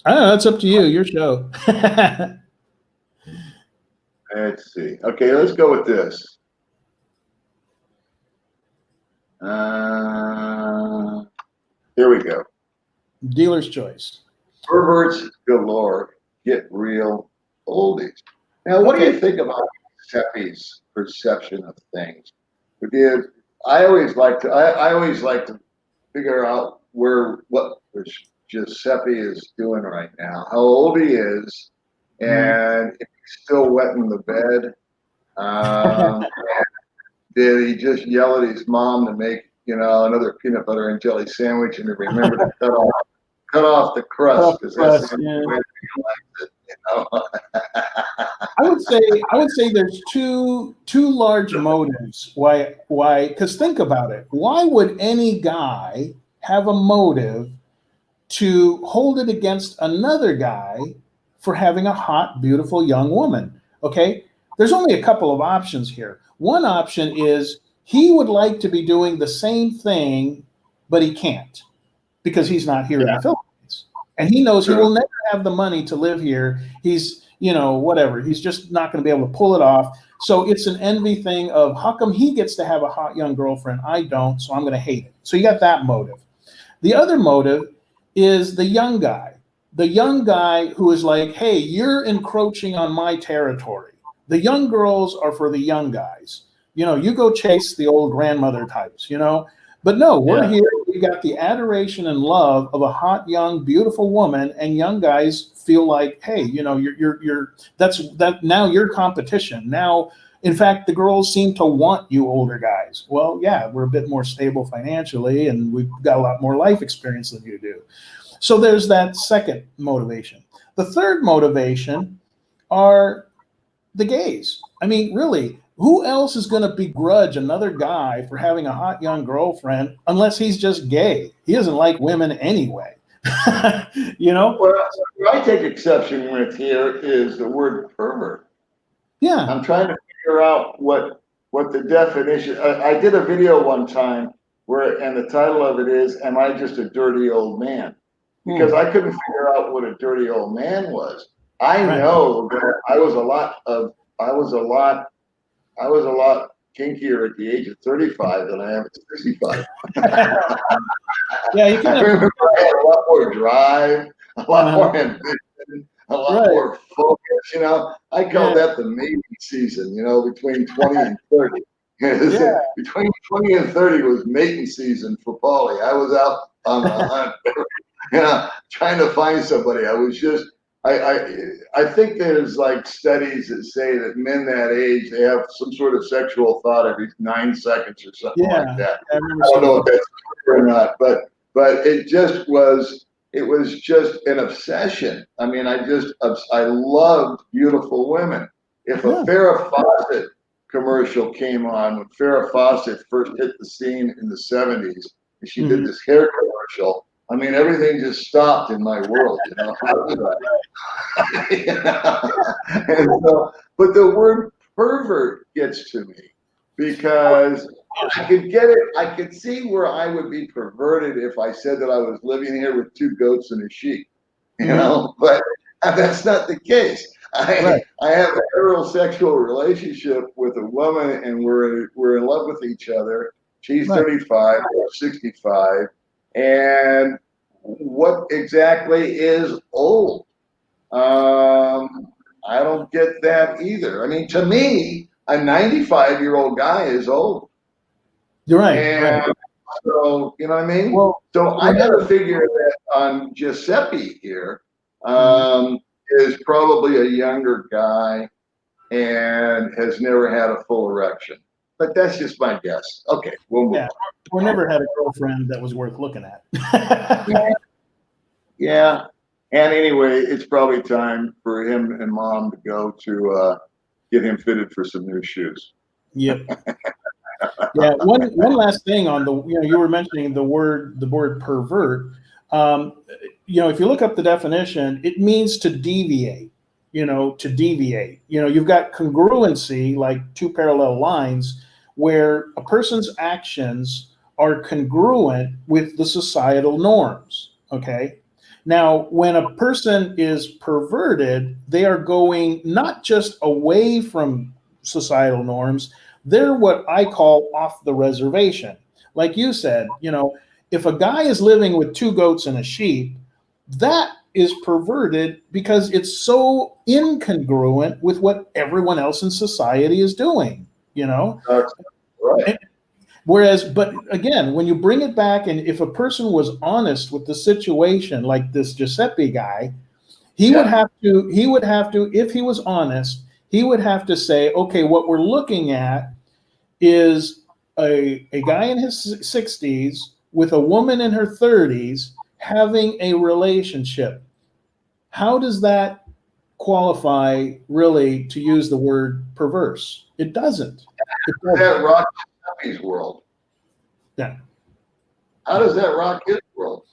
I don't know. That's up to you. Your show. Let's see. Okay, let's go with this. Here we go. Dealer's choice. Perverts galore get real oldies. Now, what do you think about Giuseppe's perception of things? Because I always like to figure out what Giuseppe is doing right now, how old he is, and if he's still wetting the bed. Did he just yell at his mom to make another peanut butter and jelly sandwich, and to remember to cut off the crust because that's the only way he likes it, I would say there's two large motives why because think about it. Why would any guy have a motive to hold it against another guy for having a hot, beautiful young woman? Okay, there's only a couple of options here. One option is he would like to be doing the same thing, but he can't because he's not here in the Philippines. And he knows he will never have the money to live here. He's, whatever. He's just not going to be able to pull it off. So it's an envy thing of how come he gets to have a hot young girlfriend? I don't, so I'm going to hate it. So you got that motive. The other motive is the young guy. The young guy who is like, hey, you're encroaching on my territory. The young girls are for the young guys. You go chase the old grandmother types, But no, we're here. We got the adoration and love of a hot, young, beautiful woman, and young guys feel like, hey, that now you're competition. Now, in fact, the girls seem to want you older guys. Well, yeah, we're a bit more stable financially, and we've got a lot more life experience than you do. So there's that second motivation. The third motivation are the gays. I mean, really, who else is going to begrudge another guy for having a hot young girlfriend unless he's just gay? He doesn't like women anyway. Well, what I take exception with here is the word pervert. Yeah. I'm trying to figure out what the definition. I did a video one time and the title of it is "Am I Just a Dirty Old Man?" Because I couldn't figure out what a dirty old man was. I know that I was a lot kinkier at the age of 35 than I am at 65. Yeah, you can. I remember I had a lot more drive, a lot more ambition, a lot more focus. I call that the mating season. Between 20 and 30. Between 20 and 30 was mating season for Paulie. I was out on the hunt, trying to find somebody. I was just. I think there's like studies that say that men that age, they have some sort of sexual thought every 9 seconds or something like that. I don't know if that's true or not, but it was just an obsession. I mean, I loved beautiful women. If a Farrah Fawcett commercial came on when Farrah Fawcett first hit the scene in the 70s, and she did this hair commercial, I mean, everything just stopped in my world, And so, but the word pervert gets to me because I could get it. I could see where I would be perverted if I said that I was living here with 2 goats and a sheep, but that's not the case. I have a heterosexual relationship with a woman, and we're in love with each other. She's 35, we're 65. And what exactly is old? I don't get that either. I mean, to me, a 95-year-old guy is old. You're right. And so, you know what I mean? Well, so I got to figure that on Giuseppe here is probably a younger guy and has never had a full erection. but that's just my guess. Okay, we'll move Yeah, on. or never had a girlfriend that was worth looking at. Yeah. And anyway, it's probably time for him and mom to go to get him fitted for some new shoes. Yep. Yeah. One last thing on the, you were mentioning the word pervert. If you look up the definition, it means to deviate. To deviate. You've got congruency, like two parallel lines, where a person's actions are congruent with the societal norms. Okay. Now, when a person is perverted, they are going not just away from societal norms, they're what I call off the reservation. Like you said, if a guy is living with two goats and a sheep, that is perverted because it's so incongruent with what everyone else in society is doing, Right. Whereas, but again, when you bring it back, and if a person was honest with the situation, like this Giuseppe guy, he would have to, if he was honest, he would have to say, okay, what we're looking at is a guy in his 60s with a woman in her 30s having a relationship. How does that qualify, really, to use the word perverse? It doesn't. That rock Giuseppe's world. Yeah. How does that rock his world?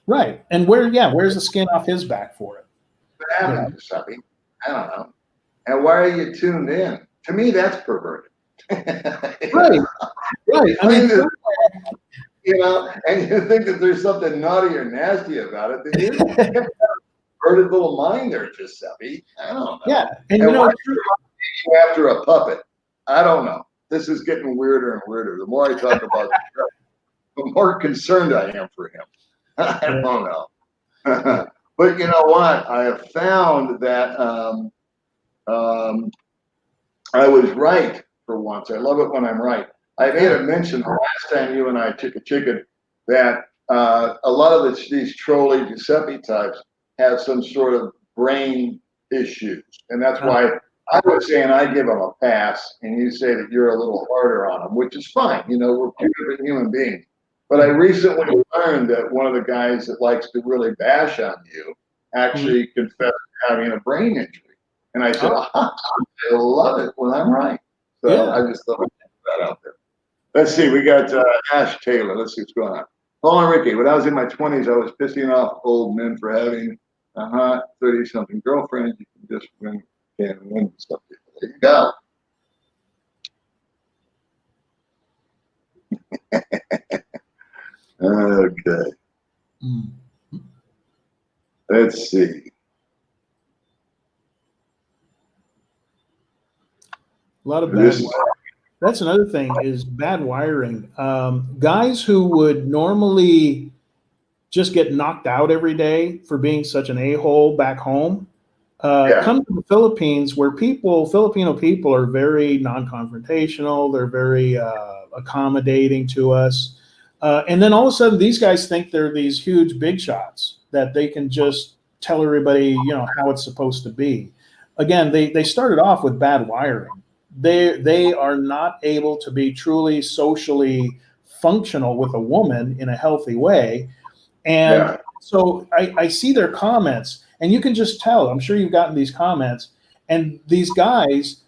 Right. And where's the skin off his back for it? What happened, Giuseppe? I don't know. And why are you tuned in? To me, that's perverted. Right. Right. I mean, and you think that there's something naughty or nasty about it, then you have a perverted little mind there, Giuseppe. I don't know. Yeah. And why you after a puppet? I don't know. This is getting weirder and weirder. The more I talk about it, the more concerned I am for him. I don't know. But you know what? I have found that I was right for once. I love it when I'm right. I made a mention the last time you and I took a chicken that a lot of these trolley Giuseppe types have some sort of brain issues. And that's why I was saying I give them a pass, and you say that you're a little harder on them, which is fine. We're two different human beings. But I recently learned that one of the guys that likes to really bash on you actually confessed to having a brain injury. And I said, I love it when I'm right. So I just thought I'd put that out there. Let's see. We got Ash Taylor. Let's see what's going on. Paul and Ricky, when I was in my 20s, I was pissing off old men for having 30-something girlfriends. You can just win something. There you go. Okay. Let's see. A lot of bad wiring. That's another thing, is bad wiring. Guys who would normally just get knocked out every day for being such an a-hole back home come to the Philippines, where Filipino people are very non-confrontational. They're very accommodating to us. And then all of a sudden, these guys think they're these huge big shots that they can just tell everybody, how it's supposed to be. Again, they started off with bad wiring. They are not able to be truly socially functional with a woman in a healthy way. And so I see their comments, and you can just tell. I'm sure you've gotten these comments, and these guys,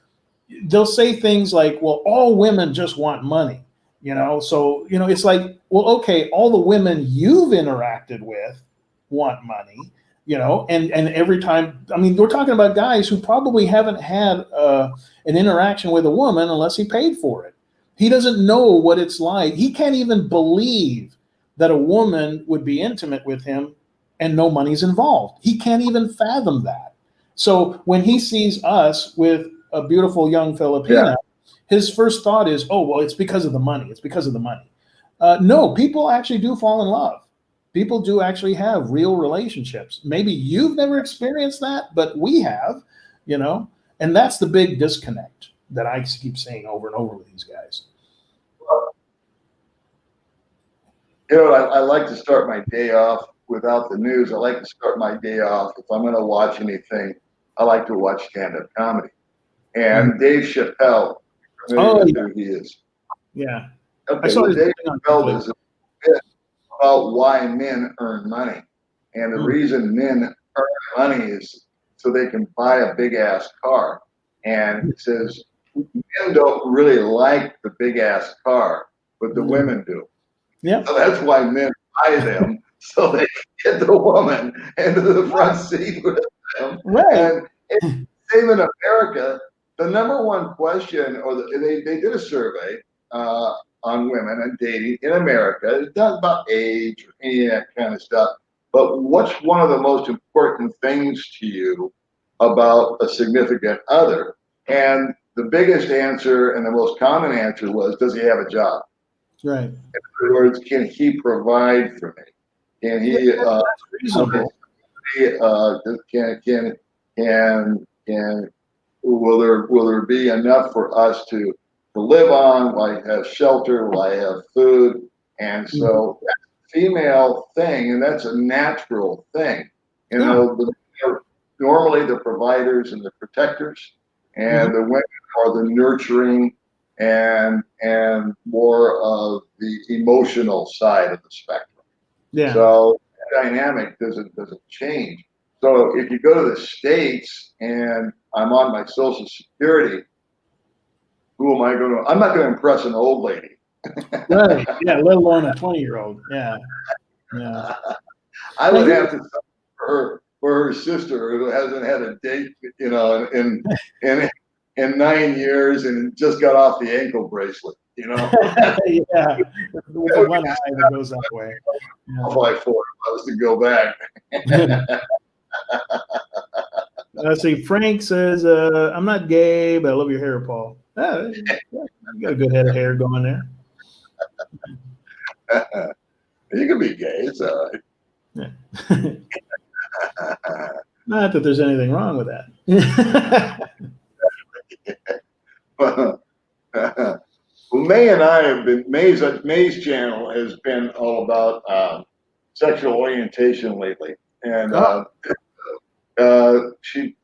they'll say things like, well, all women just want money, So, it's like, well, okay, all the women you've interacted with want money, and every time, we're talking about guys who probably haven't had an interaction with a woman unless he paid for it. He doesn't know what it's like. He can't even believe that a woman would be intimate with him and no money's involved. He can't even fathom that. So when he sees us with a beautiful young Filipina, his first thought is, oh, well, it's because of the money. It's because of the money. No, people actually do fall in love. People do actually have real relationships. Maybe you've never experienced that, but we have, and that's the big disconnect that I keep saying over and over with these guys. I like to start my day off without the news. I like to start my day off, if I'm going to watch anything, I like to watch stand-up comedy. And Dave Chappelle, who he is, Yeah. I Okay, saw well, this Dave thing on Chappelle Netflix. is a bit about why men earn money. And the Mm. reason men earn money is so they can buy a big ass car. And it says men don't really like the big ass car, but the Mm. women do. Yep. So that's why men buy them so they can get the woman into the front seat with them. Right. And it's the same in America. The number one question, they did a survey on women and dating in America. It's not about age or any of that kind of stuff. But what's one of the most important things to you about a significant other? And the biggest answer and the most common answer was, does he have a job? Right. In other words, can he provide for me? Can Yeah, he that's reasonable. can will there be enough for us to live on? Will I have shelter? Will I have food? And Mhm. so that's a female thing, and that's a natural thing. You Yeah. know, normally the providers and the protectors, Mhm. and the women are the nurturing and more of the emotional side of the spectrum. Yeah. So that dynamic doesn't change. So if you go to the States and I'm on my Social Security, who am I going to? I'm not going to impress an old lady. Right. Yeah. Let alone a 20-year-old. Yeah. Yeah. I Now would here. have to for her sister who hasn't had a date, you know, in 9 years and just got off the ankle bracelet. You know, Yeah. With that the would be one eye that goes that way. Yeah. qualify for if I was to go back. Let's see. Frank says, "I'm not gay, but I love your hair, Paul." You got a good head of hair going there. You can be gay. It's all Yeah. right. Not that there's anything wrong with that. Well, May and I have been May's channel has been all about sexual orientation lately, and Oh.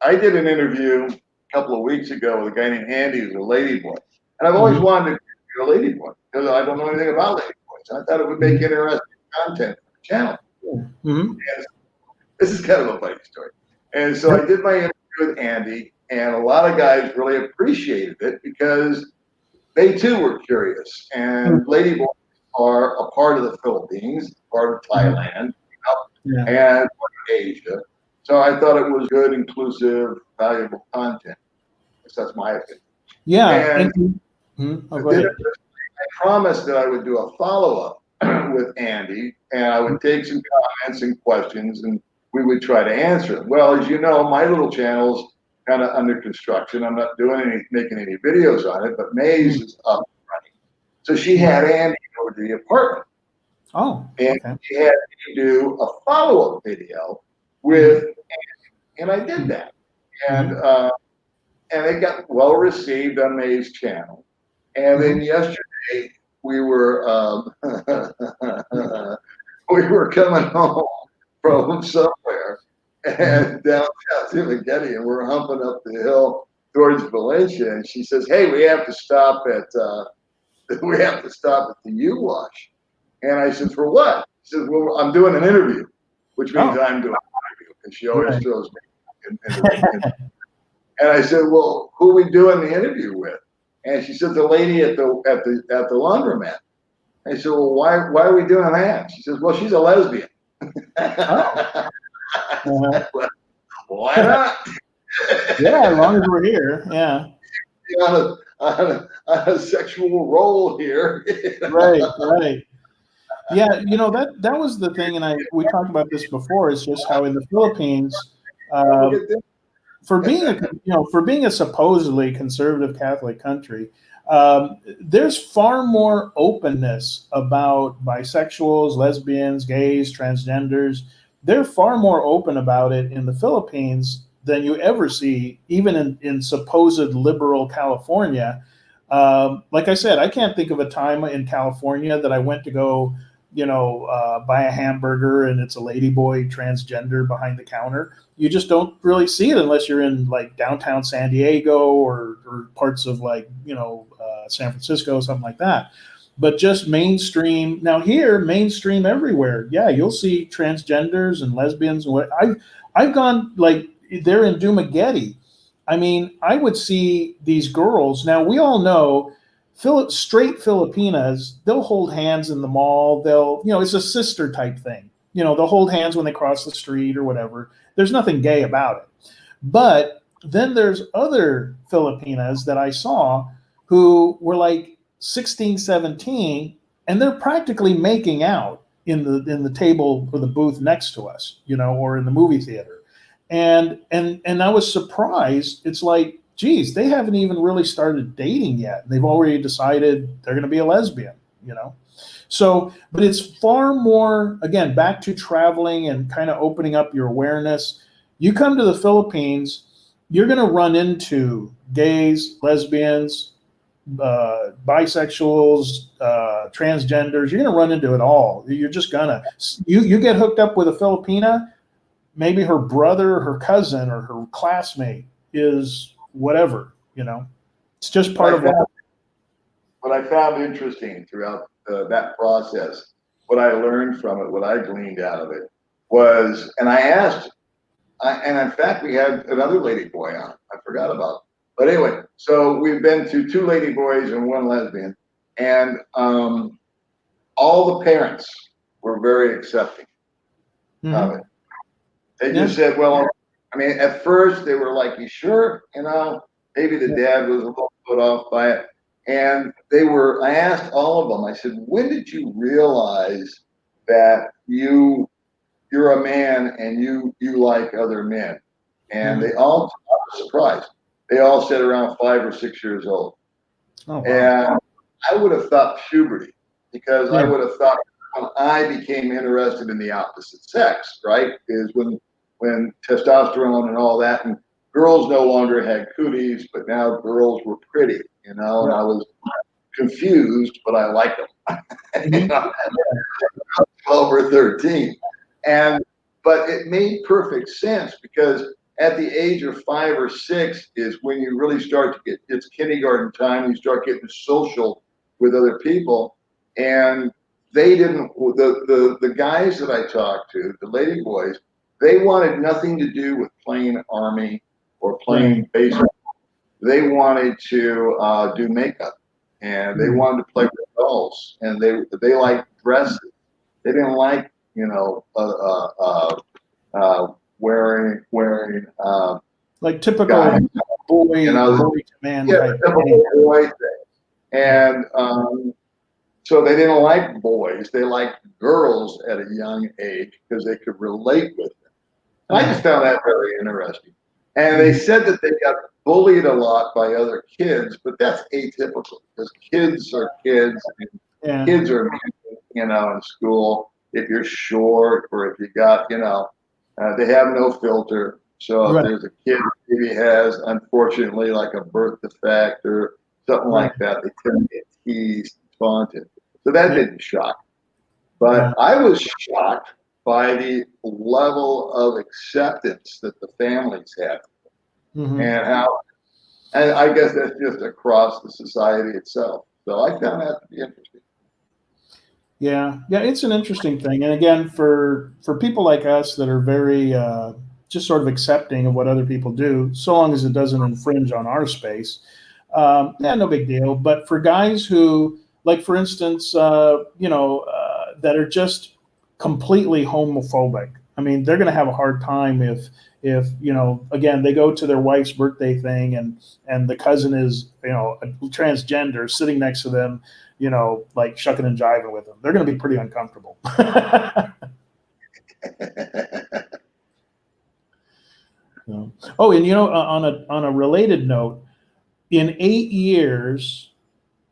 I did an interview a couple of weeks ago with a guy named Andy who's a lady boy, and I've always Mhm. wanted to be a lady boy because I don't know anything about lady boys. I thought it would make interesting content for the channel. Mhm. And this is kind of a funny story. And so I did my interview with Andy, and a lot of guys really appreciated it because they too were curious. Mhm. And ladyboys are a part of the Philippines, part of Thailand, Yeah. and part of Asia. So I thought it was good, inclusive, valuable content. That's my opinion. Yeah. And Oh, go then ahead. I promised that I would do a follow-up with Andy, and I would take some comments and questions, and we would try to answer them. Well, as you know, my little channel's kind of under construction. I'm not making any videos on it, but May's is up and running. So she had Andy over to the apartment, Oh, and okay. she had me do a follow-up video with Andy, and I did that, and Mhm. and it got well received on May's channel. And then Mhm. yesterday we were we were coming home from somewhere Mhm. and downtown Timothy, and we're humping up the hill towards Valencia. And she says, "Hey, we have to stop at the U Wash." And I said, "For what?" She says, "Well, I'm doing an interview," which means Oh, I'm doing an interview because she always right. throws me into the. And I said, "Well, who are we doing the interview with?" And she said, "The lady at the laundromat." I said, "Well, why are we doing that?" She says, "Well, she's a lesbian." Oh. Uh-huh. Why not? Yeah, as long as we're here. Yeah. On a sexual role here. Right. Right. Yeah. That was the thing, and we talked about this before. It's just how in the Philippines, Look um, at this. for being a supposedly conservative Catholic country, there's far more openness about bisexuals, lesbians, gays, transgenders. They're far more open about it in the Philippines than you ever see, even in supposed liberal California. Like I said, I can't think of a time in California that I went to go buy a hamburger and it's a ladyboy transgender behind the counter. You just don't really see it unless you're in like downtown San Diego or parts of like, San Francisco, something like that. But just mainstream. Now here, mainstream everywhere. Yeah, you'll see transgenders and lesbians and what. I've gone like they're in Dumageddon. I mean, I would see these girls. Now we all know straight Filipinas, they'll hold hands in the mall. It's a sister type thing. They'll hold hands when they cross the street or whatever. There's nothing gay about it. But then there's other Filipinas that I saw who were like 16, 17, and they're practically making out in the table or the booth next to us, or in the movie theater. And I was surprised. It's like, geez, they haven't even really started dating yet. They've already decided they're going to be a lesbian, So, but it's far more, again, back to traveling and kind of opening up your awareness. You come to the Philippines, you're going to run into gays, lesbians, bisexuals, transgenders. You're going to run into it all. You're just going to, you get hooked up with a Filipina, maybe her brother, her cousin, or her classmate is whatever, it's just part of life. What I found interesting throughout that process, what I learned from it, what I gleaned out of it was, and I asked, and in fact, we had another lady boy on, I forgot about it. But anyway, so we've been to 2 lady boys and 1 lesbian, and all the parents were very accepting of it. They just said, well, I mean, at first they were like, you sure? Maybe the dad was a little put off by it. And I asked all of them, I said, when did you realize that you're a man and you like other men? And they all, I was surprised. They all said around 5 or 6 years old. Oh, wow. And I would have thought puberty, because I would have thought when I became interested in the opposite sex, right, is when testosterone and all that, and girls no longer had cooties, but now girls were pretty, and I was confused, but I liked them. 12 or 13. But it made perfect sense, because at the age of 5 or 6 is when you really start to it's kindergarten time, you start getting social with other people. And they didn't, the guys that I talked to, the lady boys, they wanted nothing to do with playing Army or playing baseball. They wanted to do makeup, and they wanted to play with dolls, and they liked dresses. They didn't like, wearing like typical boy to man type typical boy thing. And so they didn't like boys. They liked girls at a young age because they could relate with them. And I just found that very interesting. And they said that they got bullied a lot by other kids, but that's atypical, because kids are kids, and kids are, in school. If you're short, or if you got, they have no filter. So if there's a kid that maybe has, unfortunately, like a birth defect or something like that, they tend to get teased and taunted. So that didn't shock me. But I was shocked by the level of acceptance that the families had, and how, and I guess that's just across the society itself. So I found that to be interesting. Yeah, it's an interesting thing. And again, for people like us that are very just sort of accepting of what other people do, so long as it doesn't infringe on our space, no big deal. But for guys who, like, for instance, that are just completely homophobic, I mean, they're going to have a hard time if again, they go to their wife's birthday thing and the cousin is, a transgender sitting next to them, like shucking and jiving with them. They're going to be pretty uncomfortable. Oh, and on a related note, in 8 years,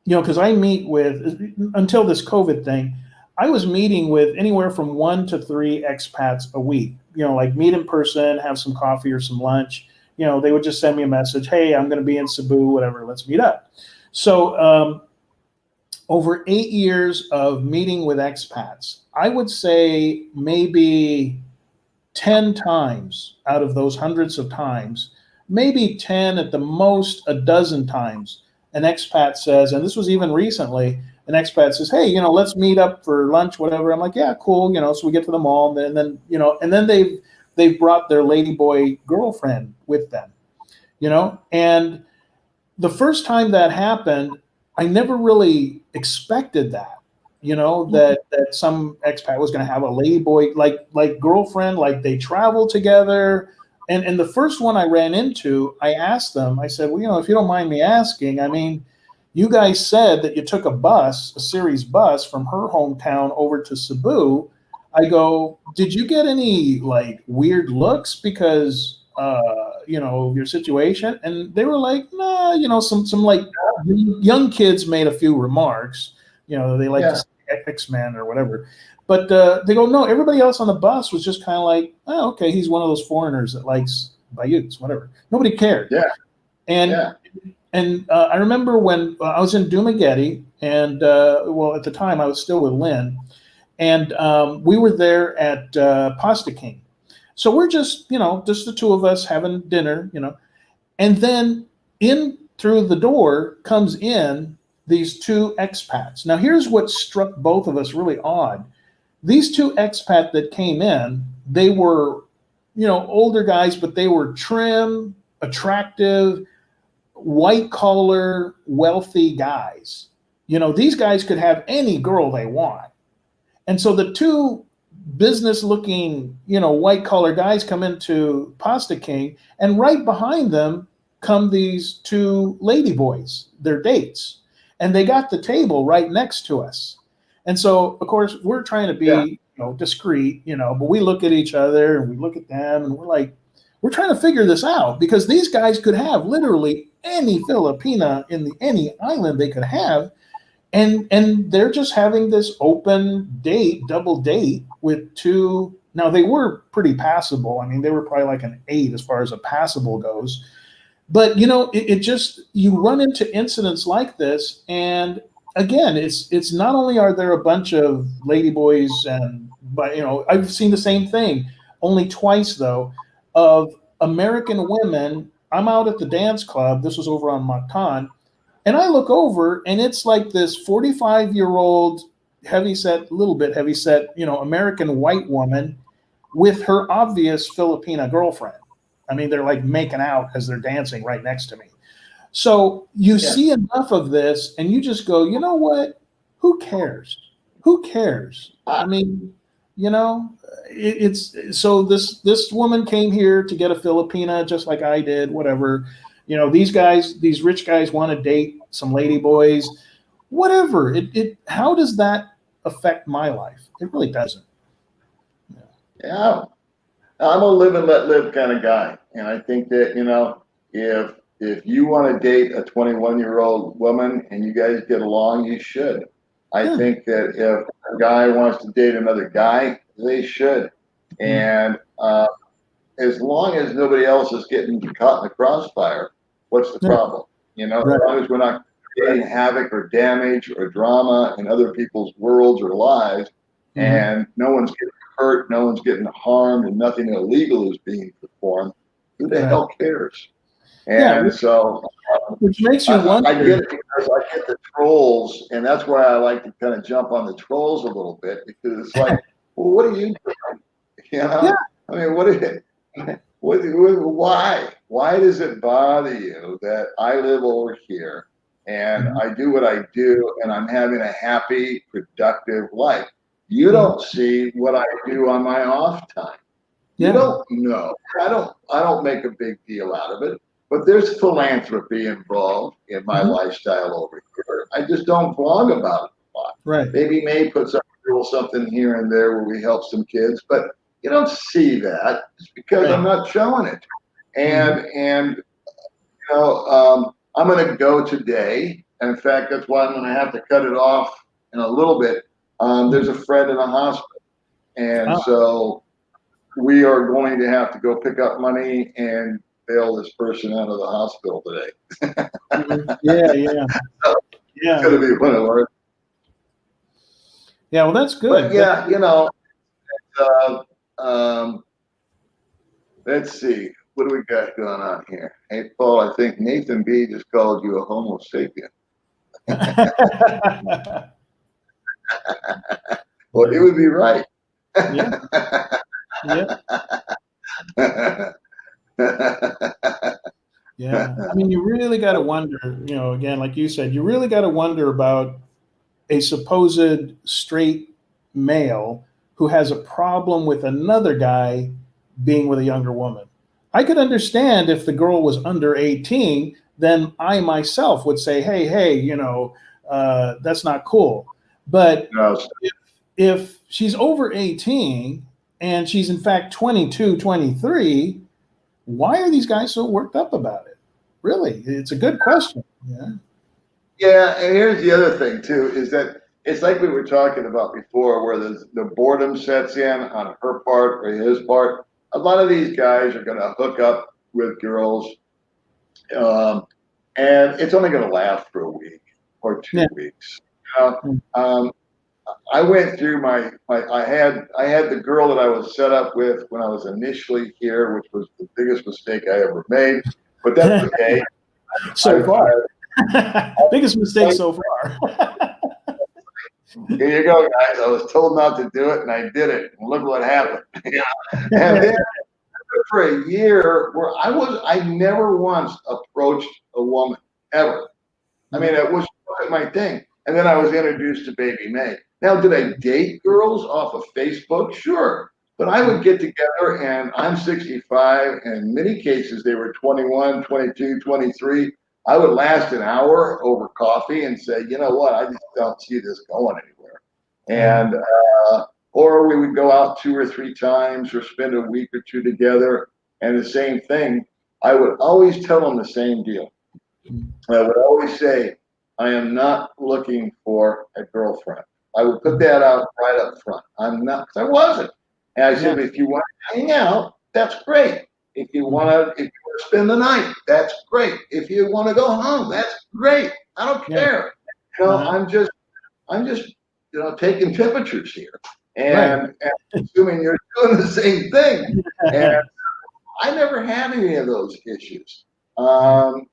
because I meet with, until this COVID thing, I was meeting with anywhere from 1 to 3 expats a week. Like meet in person, have some coffee or some lunch. They would just send me a message, hey, I'm going to be in Cebu, whatever, let's meet up. So over 8 years of meeting with expats, I would say maybe 10 times out of those hundreds of times, maybe 10 at the most, a dozen times, an expat says, and this was even recently, an expat says, hey, let's meet up for lunch, whatever. I'm like, yeah, cool. So we get to the mall, and then they've brought their ladyboy girlfriend with them, and the first time that happened, I never really expected that, that some expat was going to have a ladyboy like girlfriend, like they travel together. And the first one I ran into, I asked them, I said, well, if you don't mind me asking, I mean, you guys said that you took a series bus from her hometown over to Cebu. I go, did you get any like weird looks because your situation? And they were like, nah, some like young kids made a few remarks. They like to say X-Men or whatever. But they go, no, everybody else on the bus was just kind of like, oh, okay, he's one of those foreigners that likes Bayous, whatever. Nobody cared. Yeah. And I remember when I was in Dumaguete, and at the time I was still with Lynn, and we were there at Pasta King. So we're just the two of us having dinner, and then in through the door comes in these two expats. Now here's what struck both of us really odd. These two expats that came in, they were, older guys, but they were trim, attractive, white collar, wealthy guys. These guys could have any girl they want. And so the two business looking, white collar guys come into Pasta King, and right behind them come these two ladyboys, their dates. And they got the table right next to us. And so, of course, we're trying to be, discreet, but we look at each other and we look at them and we're like, we're trying to figure this out, because these guys could have literally any Filipina in any island they could have. And they're just having this open date, double date with two. Now, they were pretty passable. I mean, they were probably like an 8 as far as a passable goes. But, it just, you run into incidents like this. And again, it's not only are there a bunch of ladyboys, but I've seen the same thing, only twice though, of American women. I'm out at the dance club. This was over on Mactan. And I look over, and it's like this 45-year-old, little bit heavyset, American white woman with her obvious Filipina girlfriend. I mean, they're like making out as they're dancing right next to me. So you see enough of this, and you just go, you know what? Who cares? Who cares? I mean, it's so this woman came here to get a Filipina just like I did, whatever. These rich guys want to date some lady boys, whatever. How does that affect my life? It really doesn't. Yeah. I'm a live and let live kind of guy. And I think that, if you want to date a 21-year-old woman and you guys get along, you should. I think that if a guy wants to date another guy, they should. And as long as nobody else is getting caught in the crossfire, what's the problem? As long as we're not creating havoc or damage or drama in other people's worlds or lives, and no one's getting hurt, no one's getting harmed, and nothing illegal is being performed, who the hell cares? And so, which makes you wonder. I get it, because I get the trolls, and that's why I like to kind of jump on the trolls a little bit, because it's like, well, what are you doing? I mean, what is it? Why does it bother you that I live over here and I do what I do and I'm having a happy, productive life? You don't see what I do on my off time. You don't know. I don't make a big deal out of it, but there's philanthropy involved in my lifestyle over here. I just don't blog about it a lot. Right. Maybe May puts up a little something here and there where we help some kids, but you don't see that. It's because I'm not showing it. And I'm going to go today. And in fact, that's why I'm going to have to cut it off in a little bit. There's a friend in the hospital. And so we are going to have to go pick up money and bail this person out of the hospital today. Yeah. It's going to be one of ours. Yeah, well, that's good. But yeah, you know, uh, um, let's see. What do we got going on here? Hey, Paul, I think Nathan B just called you a Homo sapien. Well, he would be right. Yeah. Yeah. Yeah. I mean, you really got to wonder, you know, again, like you said, you really got to wonder about a supposed straight male who has a problem with another guy being with a younger woman. I could understand if the girl was under 18, then I myself would say, hey, you know, that's not cool. But No, if she's over 18 and she's in fact 22, 23, why are these guys so worked up about it? Really, it's a good question. Yeah. yeah, and here's the other thing too, is that it's like we were talking about before, where the boredom sets in on her part or his part. A lot of these guys are going to hook up with girls, um, and it's only going to last for a week or Yeah. 2 weeks. I went through I had the girl that I was set up with when I was initially here, which was the biggest mistake I ever made, but that's okay. So far. Biggest mistake so far. Here you go, guys. I was told not to do it, and I did it. And look what happened. And then for a year, where I never once approached a woman ever. I mean, it wasn't my thing. And then I was introduced to Baby May. Now, did I date girls off of Facebook? Sure. But I would get together, and I'm 65, and in many cases, they were 21, 22, 23. I would last an hour over coffee and say, you know what, I just don't see this going anywhere. And, or we would go out 2 or 3 times or spend a week or two together. And the same thing, I would always tell them the same deal. I would always say, I am not looking for a girlfriend. I would put that out right up front. I'm not, because I wasn't. And I said, if you want to hang out, that's great. If you want to spend the night, that's great. If you want to go home, that's great. I don't care. You know, I'm just, you know, taking temperatures here, and assuming you're doing the same thing. And I never had any of those issues. But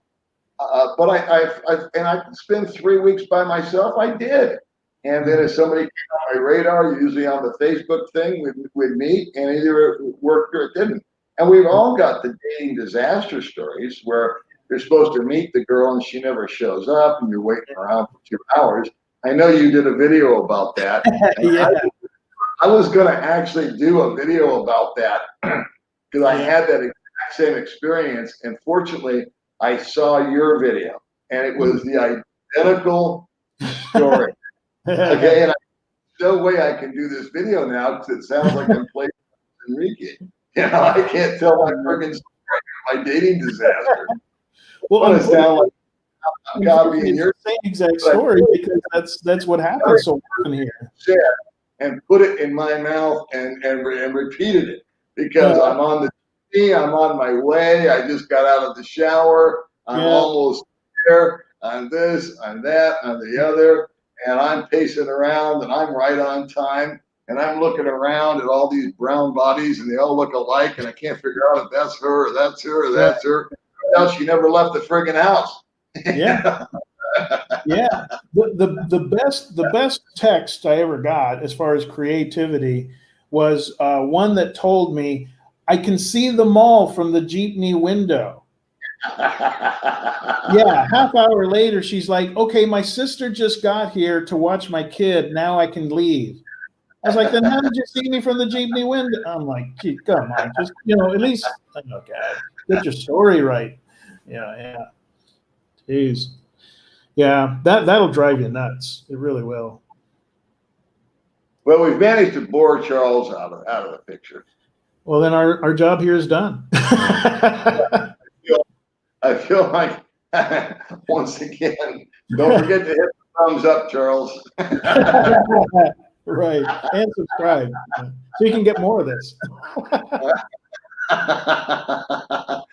I could spend 3 weeks by myself. I did. And then if somebody came on my radar, usually on the Facebook thing, we'd meet, and either it worked or it didn't. And we've all got the dating disaster stories where you're supposed to meet the girl and she never shows up, and you're waiting around for 2 hours. I know you did a video about that. I was going to actually do a video about that because I had that exact same experience. And fortunately, I saw your video, and it was the identical story. Okay, and no way I can do this video now because it sounds like I'm playing Reekay. You know, I can't tell my friggin' story, my dating disaster. Well, it sound like I'm copying your same exact story because that's what happens so often here. And put it in my mouth and repeated it because I'm on the TV, I'm on my way, I just got out of the shower, I'm almost there, on this, on that, on the other. And I'm pacing around, and I'm right on time, and I'm looking around at all these brown bodies, and they all look alike, and I can't figure out if that's her or that's her or that's her. Now she never left the friggin' house. Yeah. Yeah. The best text I ever got as far as creativity was one that told me, I can see the mall from the jeepney window. Yeah, half hour later, she's like, okay, my sister just got here to watch my kid. Now I can leave. I was like, then how did you see me from the jeepney window? I'm like, gee, come on, just, you know, at least, oh God, get your story right. Yeah. Jeez. Yeah, that'll drive you nuts. It really will. Well, we've managed to bore Charles out of the picture. Well, then our job here is done. I feel like, once again, don't forget to hit the thumbs up, Charles. Right. And subscribe so you can get more of this.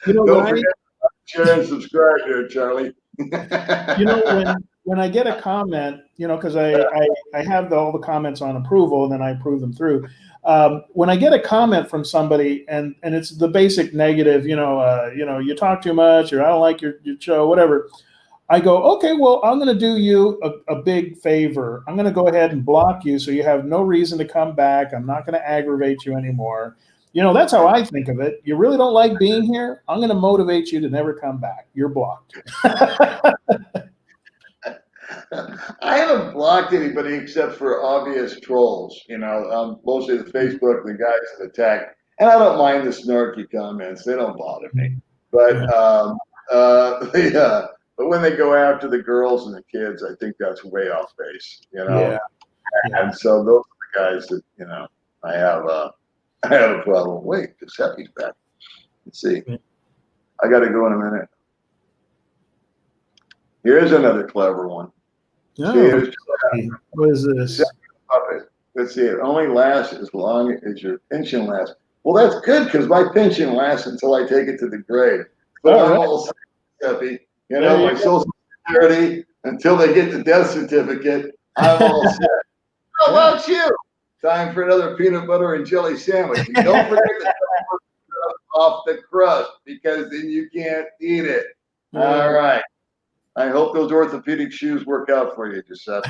You know, don't forget to share and subscribe here, Charlie. You know, when I get a comment, because I have all the comments on approval, and then I approve them through. When I get a comment from somebody and it's the basic negative, you talk too much, or I don't like your show, whatever. I go, okay, well, I'm going to do you a big favor. I'm going to go ahead and block you so you have no reason to come back. I'm not going to aggravate you anymore. That's how I think of it. You really don't like being here? I'm going to motivate you to never come back. You're blocked. I haven't blocked anybody except for obvious trolls, mostly the Facebook, the guys that attack. And I don't mind the snarky comments. They don't bother me. But but when they go after the girls and the kids, I think that's way off base, Yeah. And so those are the guys that, I have a problem. Wait, Giuseppe's back. Let's see. I got to go in a minute. Here's another clever one. Oh, what is this? Let's see. It only lasts as long as your pension lasts. Well, that's good because my pension lasts until I take it to the grave. But I'm all set, Giuseppe. My Social Security, until they get the death certificate, I'm all set. How about you? Time for another peanut butter and jelly sandwich. And don't forget to off the crust because then you can't eat it. All right. I hope those orthopedic shoes work out for you, Giuseppe.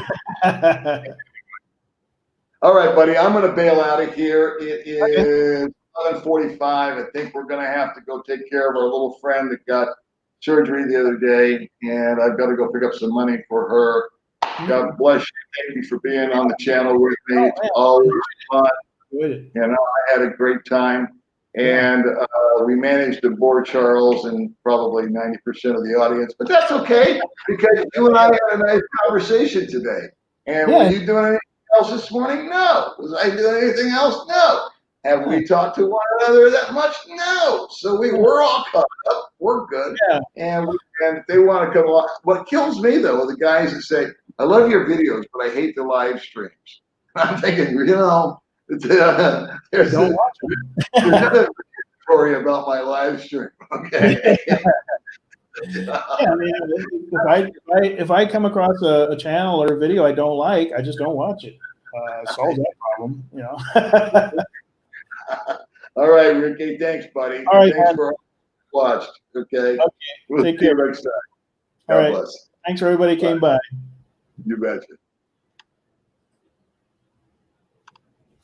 All right, buddy. I'm going to bail out of here. It is 11:45. I think we're going to have to go take care of our little friend that got surgery the other day, and I've got to go pick up some money for her. God bless you. Thank you for being on the channel with me. It's always fun. I had a great time. And we managed to bore Charles and probably 90% of the audience, but that's okay because you and I had a nice conversation today. And were you doing anything else this morning? No. Was I doing anything else? No. Have we talked to one another that much? No. So we're all caught up. We're good. Yeah. And if they want to come along, what kills me though are the guys that say, "I love your videos, but I hate the live streams." I'm thinking, there's Don't watch another story about my live stream. Okay. I mean, if I come across a channel or a video I don't like, I just don't watch it. Solves that problem, All right, Ricky. Thanks, buddy. All right, thanks for watched. Okay. We'll take see care you next time. God All right. bless. Thanks for everybody who came by. You betcha.